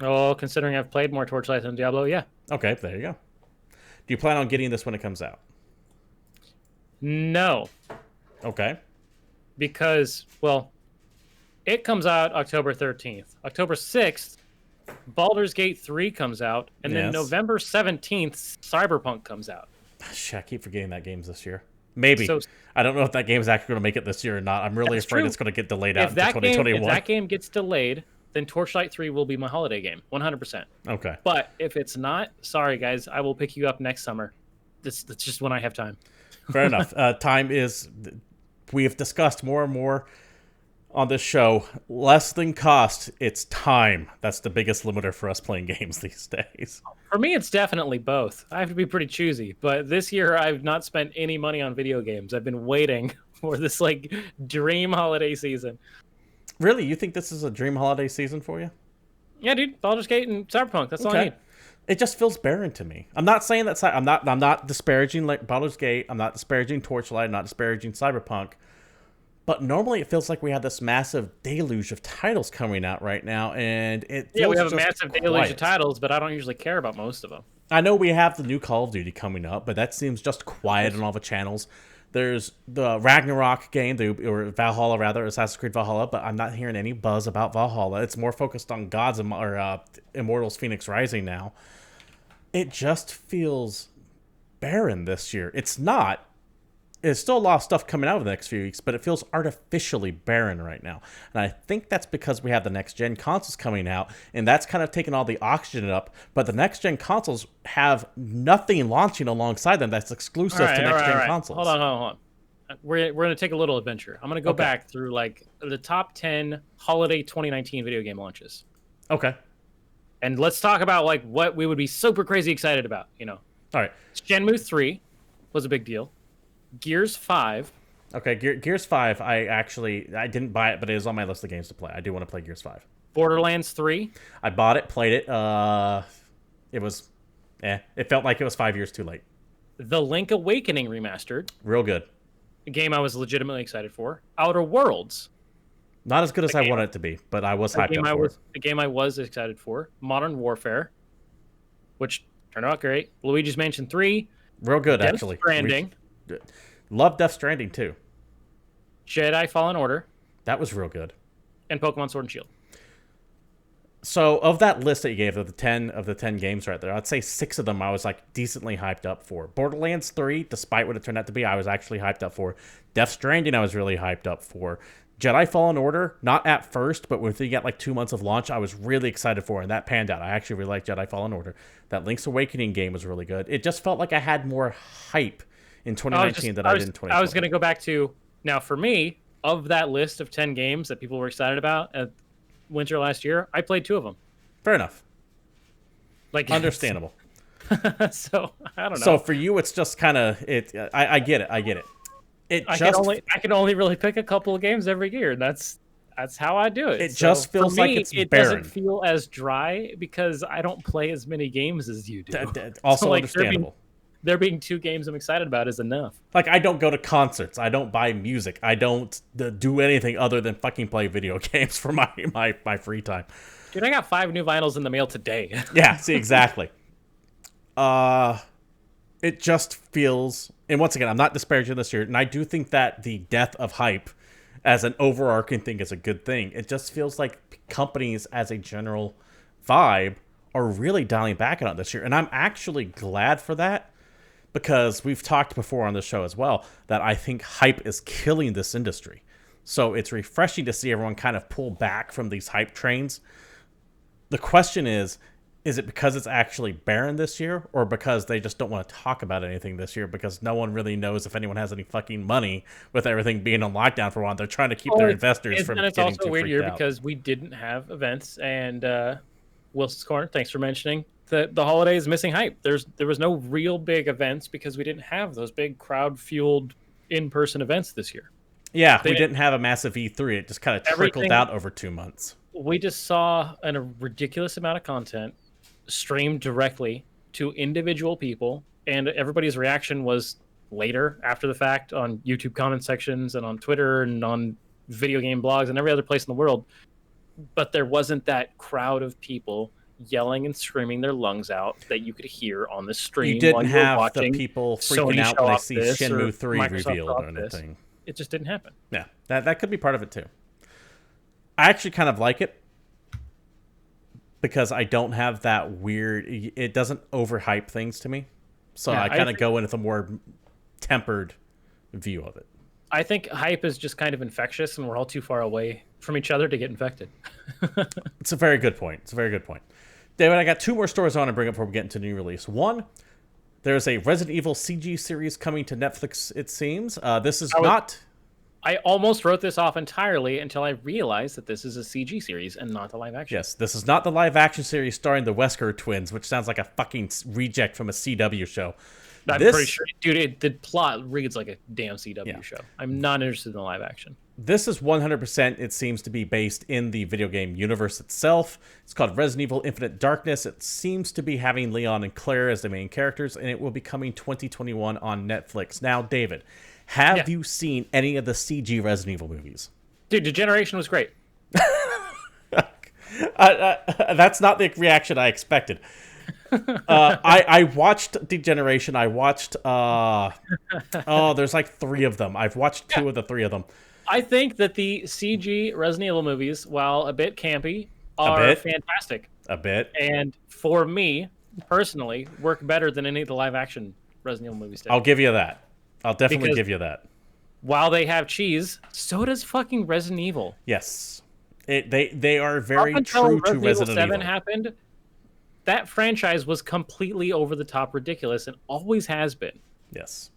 Oh, considering I've played more Torchlight than Diablo, yeah. Okay, there you go. Do you plan on getting this when it comes out? No. Okay. Because, well, it comes out October 13th. October 6th, Baldur's Gate 3 comes out, and then November 17th, Cyberpunk comes out. Shit, I keep forgetting that game's this year. Maybe. So, I don't know if that game's actually going to make it this year or not. I'm really afraid it's going to get delayed out to 2021. If that game gets delayed, then Torchlight 3 will be my holiday game, 100%. Okay. But if it's not, sorry, guys, I will pick you up next summer. That's just when I have time. Fair enough. Time is... We have discussed more and more on this show. Less than cost, it's time. That's the biggest limiter for us playing games these days. For me, it's definitely both. I have to be pretty choosy. But this year, I've not spent any money on video games. I've been waiting for this dream holiday season. Really? You think this is a dream holiday season for you? Yeah, dude. Baldur's Gate and Cyberpunk. That's all I need. It just feels barren to me. I'm not saying that. I'm not disparaging Baldur's Gate. I'm not disparaging Torchlight. I'm not disparaging Cyberpunk. But normally it feels like we have this massive deluge of titles coming out right now, and it feels we have just a massive deluge of titles, but I don't usually care about most of them. I know we have the new Call of Duty coming up, but that seems just quiet on all the channels. There's the Ragnarok game, or Valhalla rather, Assassin's Creed Valhalla, but I'm not hearing any buzz about Valhalla. It's more focused on Immortals Phoenix Rising now. It just feels barren this year. It's not. There's still a lot of stuff coming out in the next few weeks, but it feels artificially barren right now. And I think that's because we have the next-gen consoles coming out, and that's kind of taken all the oxygen up. But the next-gen consoles have nothing launching alongside them that's exclusive to next-gen consoles. Hold on. We're going to take a little adventure. I'm going to go back through the top 10 holiday 2019 video game launches. Okay. And let's talk about what we would be super crazy excited about, All right. Shenmue 3 was a big deal. Gears 5. Okay, Gears 5, I didn't buy it, but it is on my list of games to play. I do want to play Gears 5. Borderlands 3. I bought it, played it. It was, it felt like it was 5 years too late. The Link Awakening remastered. Real good. A game I was legitimately excited for. Outer Worlds. Not as good as I wanted it to be, but I was hyped up for it. The game I was excited for. Modern Warfare, which turned out great. Luigi's Mansion 3. Real good, actually. Death Stranding. Love Death Stranding, too. Jedi Fallen Order. That was real good. And Pokemon Sword and Shield. So, of that list that you gave, of the 10 games right there, I'd say 6 of them I was, like, decently hyped up for. Borderlands 3, despite what it turned out to be, I was actually hyped up for. Death Stranding, I was really hyped up for. Jedi Fallen Order, not at first, but within you got like 2 months of launch, I was really excited for, and that panned out. I actually really liked Jedi Fallen Order. That Link's Awakening game was really good. It just felt like I had more hype in 2019 than I did in 2020. I was going to go back to, now for me, of that list of 10 games that people were excited about at winter last year, I played 2 of them. Fair enough. Like understandable. So, I don't know. So for you, it's just kind of, I get it. I get it. I can only really pick a couple of games every year. That's how I do it. It just feels like it's it barren. Doesn't feel as dry because I don't play as many games as you do. Also so, like, understandable. There being 2 games I'm excited about is enough. Like, I don't go to concerts. I don't buy music. I don't do anything other than fucking play video games for my free time. Dude, I got 5 new vinyls in the mail today. Yeah, see, exactly. It just feels, and once again, I'm not disparaging this year, and I do think that the death of hype as an overarching thing is a good thing. It just feels like companies as a general vibe are really dialing back on it this year, and I'm actually glad for that, because we've talked before on the show as well that I think hype is killing this industry. So it's refreshing to see everyone kind of pull back from these hype trains. The question is it because it's actually barren this year, or because they just don't want to talk about anything this year because no one really knows if anyone has any fucking money with everything being on lockdown for a while? They're trying to keep their investors from getting too freaked out. And it's also a weird year because we didn't have events, and Wilson's Corner, thanks for mentioning the holiday is missing hype. There was no real big events because we didn't have those big crowd-fueled in-person events this year. Yeah, we didn't have a massive E3. It just kind of trickled out over 2 months. We just saw a ridiculous amount of content streamed directly to individual people, and everybody's reaction was later, after the fact, on YouTube comment sections and on Twitter and on video game blogs and every other place in the world. But there wasn't that crowd of people yelling and screaming their lungs out that you could hear on the stream. You didn't have the people freaking out when they see Shenmue 3 revealed or anything. It just didn't happen. Yeah, that could be part of it too. I actually kind of like it because I don't have that weird... It doesn't overhype things to me. So yeah, I kind of go in with a more tempered view of it. I think hype is just kind of infectious, and we're all too far away from each other to get infected. It's a very good point. David, I got 2 more stories I want to bring up before we get into the new release. One, there's a Resident Evil CG series coming to Netflix, it seems. This is not... I almost wrote this off entirely until I realized that this is a CG series and not a live action. Yes, this is not the live action series starring the Wesker twins, which sounds like a fucking reject from a CW show. I'm pretty sure, dude, the plot reads like a damn CW show. I'm not interested in the live action. This is 100%, it seems to be based in the video game universe itself. It's called Resident Evil Infinite Darkness. It seems to be having Leon and Claire as the main characters, and it will be coming 2021 on Netflix. Now, David, have you seen any of the CG Resident Evil movies? Dude, Degeneration was great. That's not the reaction I expected. I watched Degeneration. I watched... there's like 3 of them. I've watched 2 of the 3 of them. I think that the CG Resident Evil movies, while a bit campy, are fantastic. A bit. And for me, personally, work better than any of the live-action Resident Evil movies did. I'll give you that. I'll definitely give you that. While they have cheese, so does fucking Resident Evil. Yes. They are very true to Resident Evil. 7 happened, that franchise was completely over-the-top ridiculous and always has been. Yes.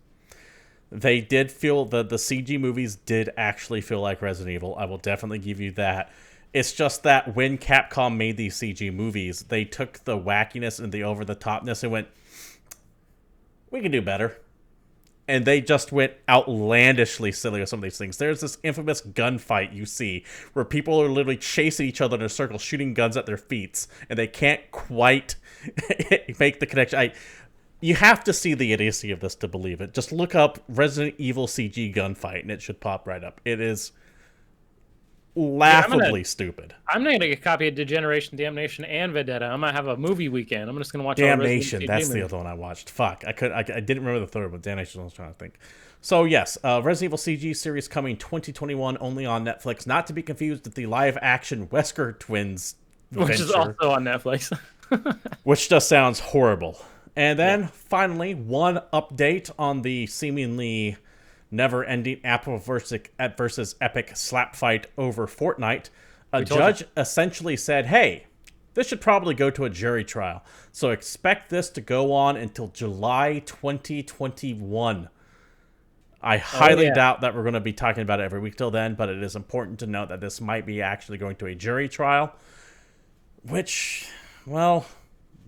They did feel the CG movies did actually feel like Resident Evil. I will definitely give you that. It's just that when Capcom made these CG movies, they took the wackiness and the over-the-topness and went, we can do better. And they just went outlandishly silly with some of these things. There's this infamous gunfight you see where people are literally chasing each other in a circle, shooting guns at their feet, and they can't quite make the connection. You have to see the idiocy of this to believe it. Just look up Resident Evil CG gunfight, and it should pop right up. It is laughably stupid. I'm going to get a copy of Degeneration, Damnation, and Vendetta. I'm going to have a movie weekend. I'm just going to watch Damnation. That's the other one I watched. Fuck, I didn't remember the third one. Damnation, I was trying to think. So yes, Resident Evil CG series coming 2021, only on Netflix. Not to be confused with the live-action Wesker Twins venture, which is also on Netflix. Which just sounds horrible. And then finally, one update on the seemingly never-ending Apple versus Epic slap fight over Fortnite. A judge essentially said, hey, this should probably go to a jury trial. So expect this to go on until July 2021. I highly doubt that we're going to be talking about it every week till then, but it is important to note that this might be actually going to a jury trial, which, well,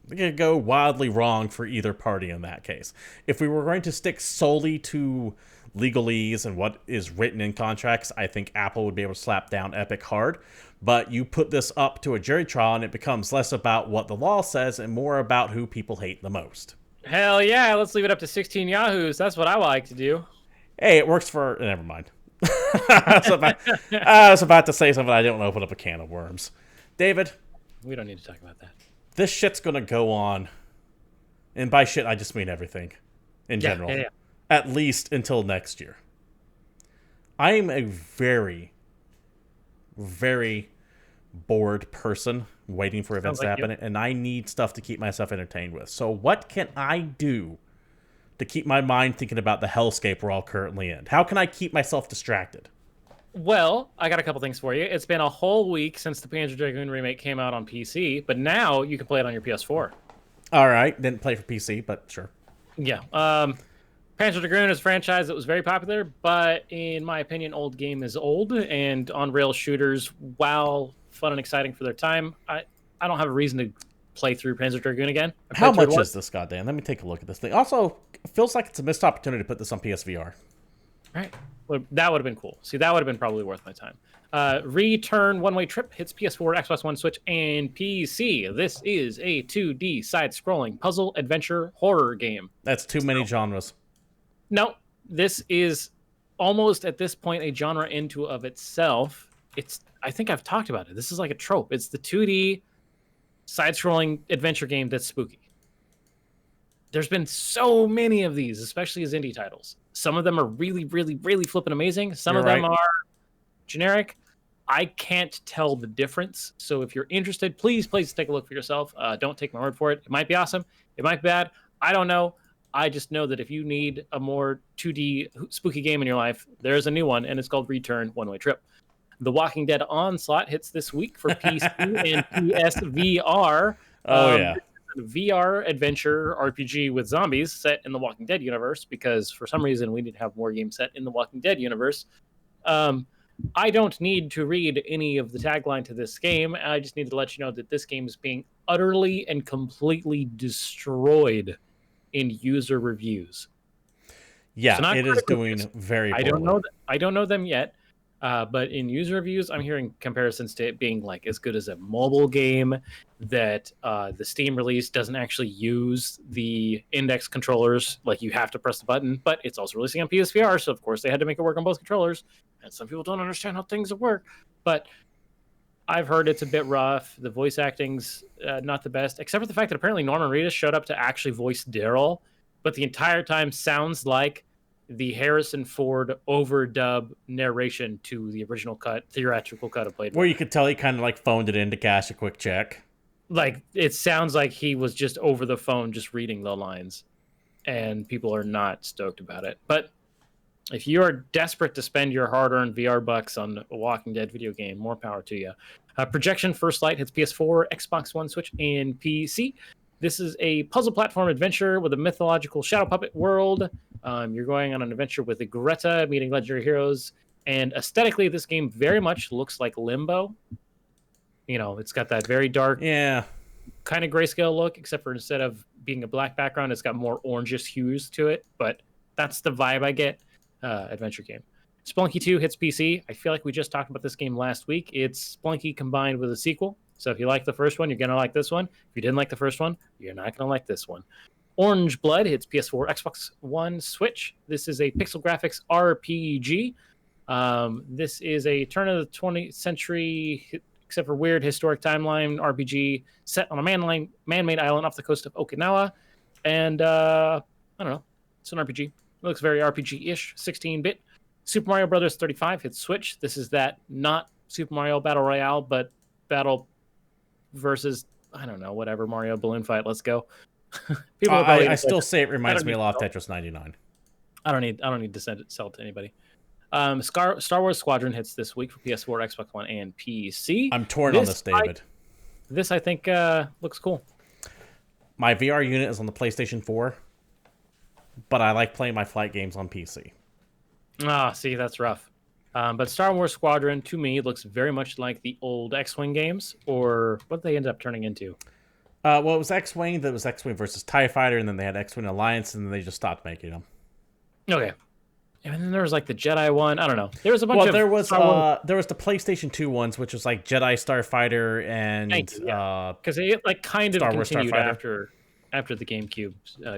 it could go wildly wrong for either party in that case. If we were going to stick solely to legalese and what is written in contracts, I think Apple would be able to slap down Epic hard. But you put this up to a jury trial and it becomes less about what the law says and more about who people hate the most. Hell yeah, let's leave it up to 16 Yahoos. That's what I like to do. Hey, it works for... Never mind. I was about to say something. I didn't open up a can of worms. David? We don't need to talk about that. This shit's going to go on. And by shit, I just mean everything in general. Yeah. At least until next year. I am a very, very bored person waiting for events to happen, and I need stuff to keep myself entertained with. So what can I do to keep my mind thinking about the hellscape we're all currently in? How can I keep myself distracted? Well, I got a couple things for you. It's been a whole week since the Panzer Dragoon remake came out on PC, but now you can play it on your PS4. All right. Didn't play for PC, but sure. Yeah. Panzer Dragoon is a franchise that was very popular, but in my opinion, old game is old, and on-rail shooters, while fun and exciting for their time, I don't have a reason to play through Panzer Dragoon again. How much is this, goddamn? Let me take a look at this thing. Also, it feels like it's a missed opportunity to put this on PSVR. Right. Well, that would have been cool. See, that would have been probably worth my time. Return One-Way Trip hits PS4, Xbox One, Switch, and PC. This is a 2D side-scrolling puzzle adventure horror game. That's too many genres. No, this is almost at this point a genre into of itself. I think I've talked about it. This is like a trope. It's the 2D side-scrolling adventure game that's spooky. There's been so many of these, especially as indie titles. Some of them are really, really, really flipping amazing. Some of them are generic. I can't tell the difference. So if you're interested, please take a look for yourself. Don't take my word for it. It might be awesome. It might be bad. I don't know. I just know that if you need a more 2D spooky game in your life, there's a new one, and it's called Return One-Way Trip. The Walking Dead Onslaught hits this week for PC and PSVR. Yeah. VR adventure RPG with zombies set in the Walking Dead universe, because for some reason we need to have more games set in the Walking Dead universe. I don't need to read any of the tagline to this game. I just need to let you know that this game is being utterly and completely destroyed in user reviews. Yeah, so it is doing very poorly. I don't know them yet. But in user reviews, I'm hearing comparisons to it being like as good as a mobile game, that the Steam release doesn't actually use the index controllers. Like, you have to press the button, but it's also releasing on PSVR, so of course they had to make it work on both controllers. And some people don't understand how things work. But I've heard it's a bit rough. The voice acting's not the best, except for the fact that apparently Norman Reedus showed up to actually voice Daryl, but the entire time sounds like the Harrison Ford overdub narration to the original cut, theatrical cut of Blade. Where you could tell he kind of like phoned it in to cash a quick check. Like, it sounds like he was just over the phone just reading the lines, and people are not stoked about it. But if you are desperate to spend your hard-earned VR bucks on a Walking Dead video game, more power to you. Projection First Light hits PS4, Xbox One, Switch, and PC. This is a puzzle platform adventure with a mythological shadow puppet world. You're going on an adventure with Greta, meeting legendary heroes. And aesthetically, this game very much looks like Limbo. You know, it's got that very dark, kind of grayscale look, except for instead of being a black background, it's got more orangish hues to it, but that's the vibe I get. Adventure game. Spelunky 2 hits PC. I feel like we just talked about this game last week. It's Spelunky combined with a sequel. So if you like the first one, you're going to like this one. If you didn't like the first one, you're not going to like this one. Orange Blood hits PS4, Xbox One, Switch. This is a pixel graphics RPG. This is a turn of the 20th century, except for weird historic timeline RPG set on a man-made island off the coast of Okinawa. And I don't know. It's an RPG. It looks very RPG-ish, 16-bit. Super Mario Brothers 35 hits Switch. This is that not Super Mario Battle Royale, but Battle versus, I don't know, whatever, Mario Balloon Fight. Let's go. I still say it reminds me a lot of Tetris 99. I don't need to sell it to anybody. Star Wars Squadron hits this week for PS4, Xbox One, and PC. I'm torn on this, David. This I think looks cool. My VR unit is on the PlayStation 4, but I like playing my flight games on PC. See, that's rough. But Star Wars Squadron, to me, looks very much like the old X-Wing games, or what they ended up turning into. Well, it was X-Wing, that was X-Wing versus TIE Fighter, and then they had X-Wing Alliance, and then they just stopped making them. Okay. And then there was like the Jedi one. I don't know. There was a bunch of... there was the PlayStation 2 ones, which was like Jedi Starfighter and... Because they like kind of continued after the GameCube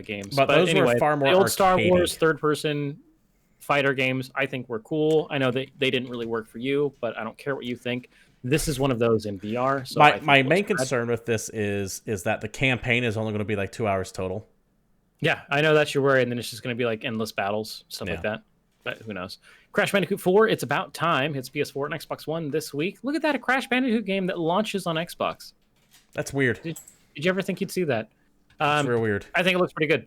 games. But those were far more the old arcaded. Star Wars third-person fighter games, I think, were cool. I know they didn't really work for you, but I don't care what you think. This is one of those in VR. So my main concern with this is that the campaign is only going to be like 2 hours total. Yeah, I know that's your worry, and then it's just going to be like endless battles, stuff like that. But who knows? Crash Bandicoot 4, It's About Time, hits PS4 and Xbox One this week. Look at that, a Crash Bandicoot game that launches on Xbox. That's weird. Did you ever think you'd see that? It's real weird. I think it looks pretty good,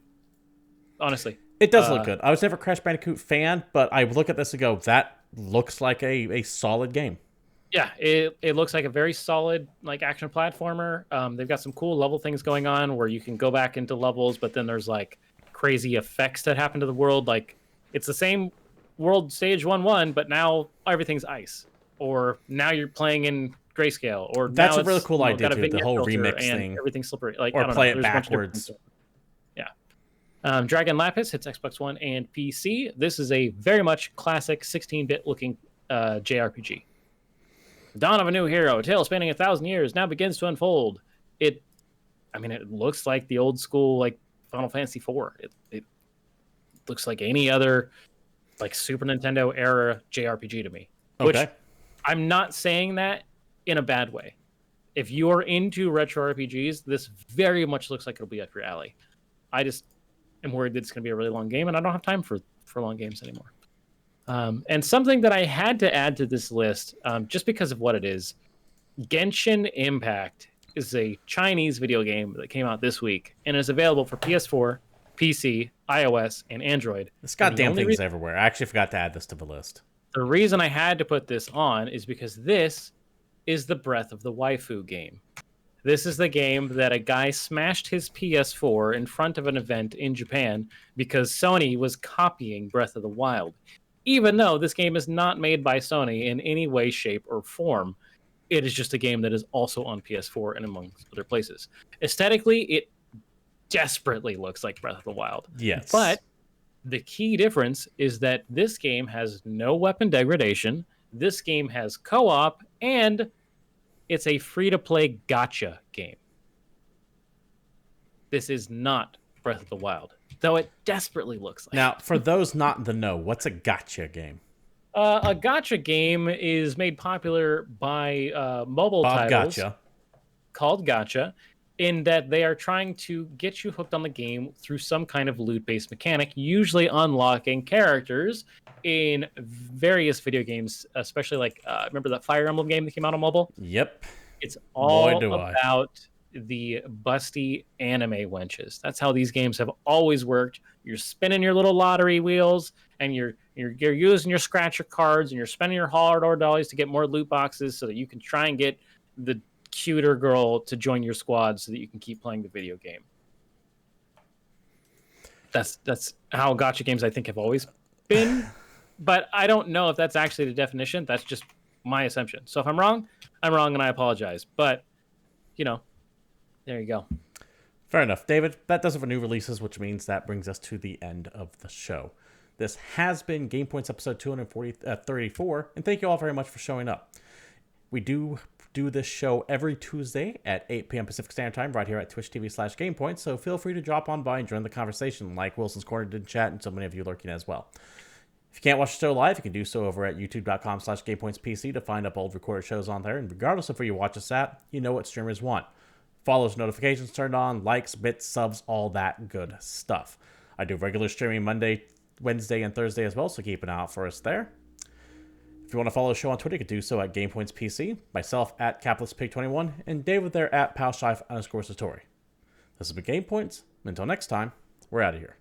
honestly. It does look good. I was never a Crash Bandicoot fan, but I look at this and go, that looks like a solid game. Yeah, it looks like a very solid like action platformer. They've got some cool level things going on where you can go back into levels, but then there's like crazy effects that happen to the world. Like it's the same world stage 1-1, but now everything's ice. Or now you're playing in grayscale. Or that's a really cool idea too. The whole remix thing, everything's slippery. Like or play it backwards. Yeah. Dragon Lapis hits Xbox One and PC. This is a very much classic 16-bit looking JRPG. Dawn of a new hero, a tale spanning 1,000 years, now begins to unfold. It looks like the old school like Final Fantasy IV. It looks like any other like Super Nintendo era JRPG to me. Okay. Which I'm not saying that in a bad way. If you're into retro RPGs, this very much looks like it'll be up your alley. I just am worried that it's going to be a really long game, and I don't have time for long games anymore. And something that I had to add to this list, just because of what it is, Gentian Impact is a Chinese video game that came out this week and is available for PS4, PC, iOS, and Android. This goddamn thing's everywhere. I actually forgot to add this to the list. The reason I had to put this on is because this is the Breath of the Waifu game. This is the game that a guy smashed his PS4 in front of an event in Japan because Sony was copying Breath of the Wild. Even though this game is not made by Sony in any way, shape, or form, it is just a game that is also on PS4 and among other places. Aesthetically, it desperately looks like Breath of the Wild. Yes. But the key difference is that this game has no weapon degradation, this game has co-op, and it's a free-to-play gacha game. This is not Breath of the Wild, though it desperately looks like. Now, for those not in the know, what's a gacha game? A gacha game is made popular by mobile titles called gacha, in that they are trying to get you hooked on the game through some kind of loot-based mechanic, usually unlocking characters in various video games, especially like, remember that Fire Emblem game that came out on mobile? Yep. It's all about the busty anime wenches. That's how these games have always worked. You're spinning your little lottery wheels, and you're using your scratcher cards, and you're spending your hard-earned dollars to get more loot boxes so that you can try and get the cuter girl to join your squad so that you can keep playing the video game. That's how gacha games, I think, have always been. But I don't know if that's actually the definition. That's just my assumption. So if I'm wrong, I'm wrong, and I apologize. But, there you go. Fair enough, David. That does it for new releases, which means that brings us to the end of the show. This has been GamePoints episode 234, and thank you all very much for showing up. We do this show every Tuesday at 8 p.m. Pacific Standard Time right here at twitch.tv/GamePoints, so feel free to drop on by and join the conversation like Wilson's Corner did in chat and so many of you lurking as well. If you can't watch the show live, you can do so over at youtube.com/GamePointsPC to find up old recorded shows on there, and regardless of where you watch us at, you know what streamers want. Follows, notifications turned on, likes, bits, subs, all that good stuff. I do regular streaming Monday, Wednesday, and Thursday as well, so keep an eye out for us there. If you want to follow the show on Twitter, you can do so at GamePointsPC, myself at CapitalistPig21, and David there at PalShive_Satori. This has been GamePoints. Until next time, we're out of here.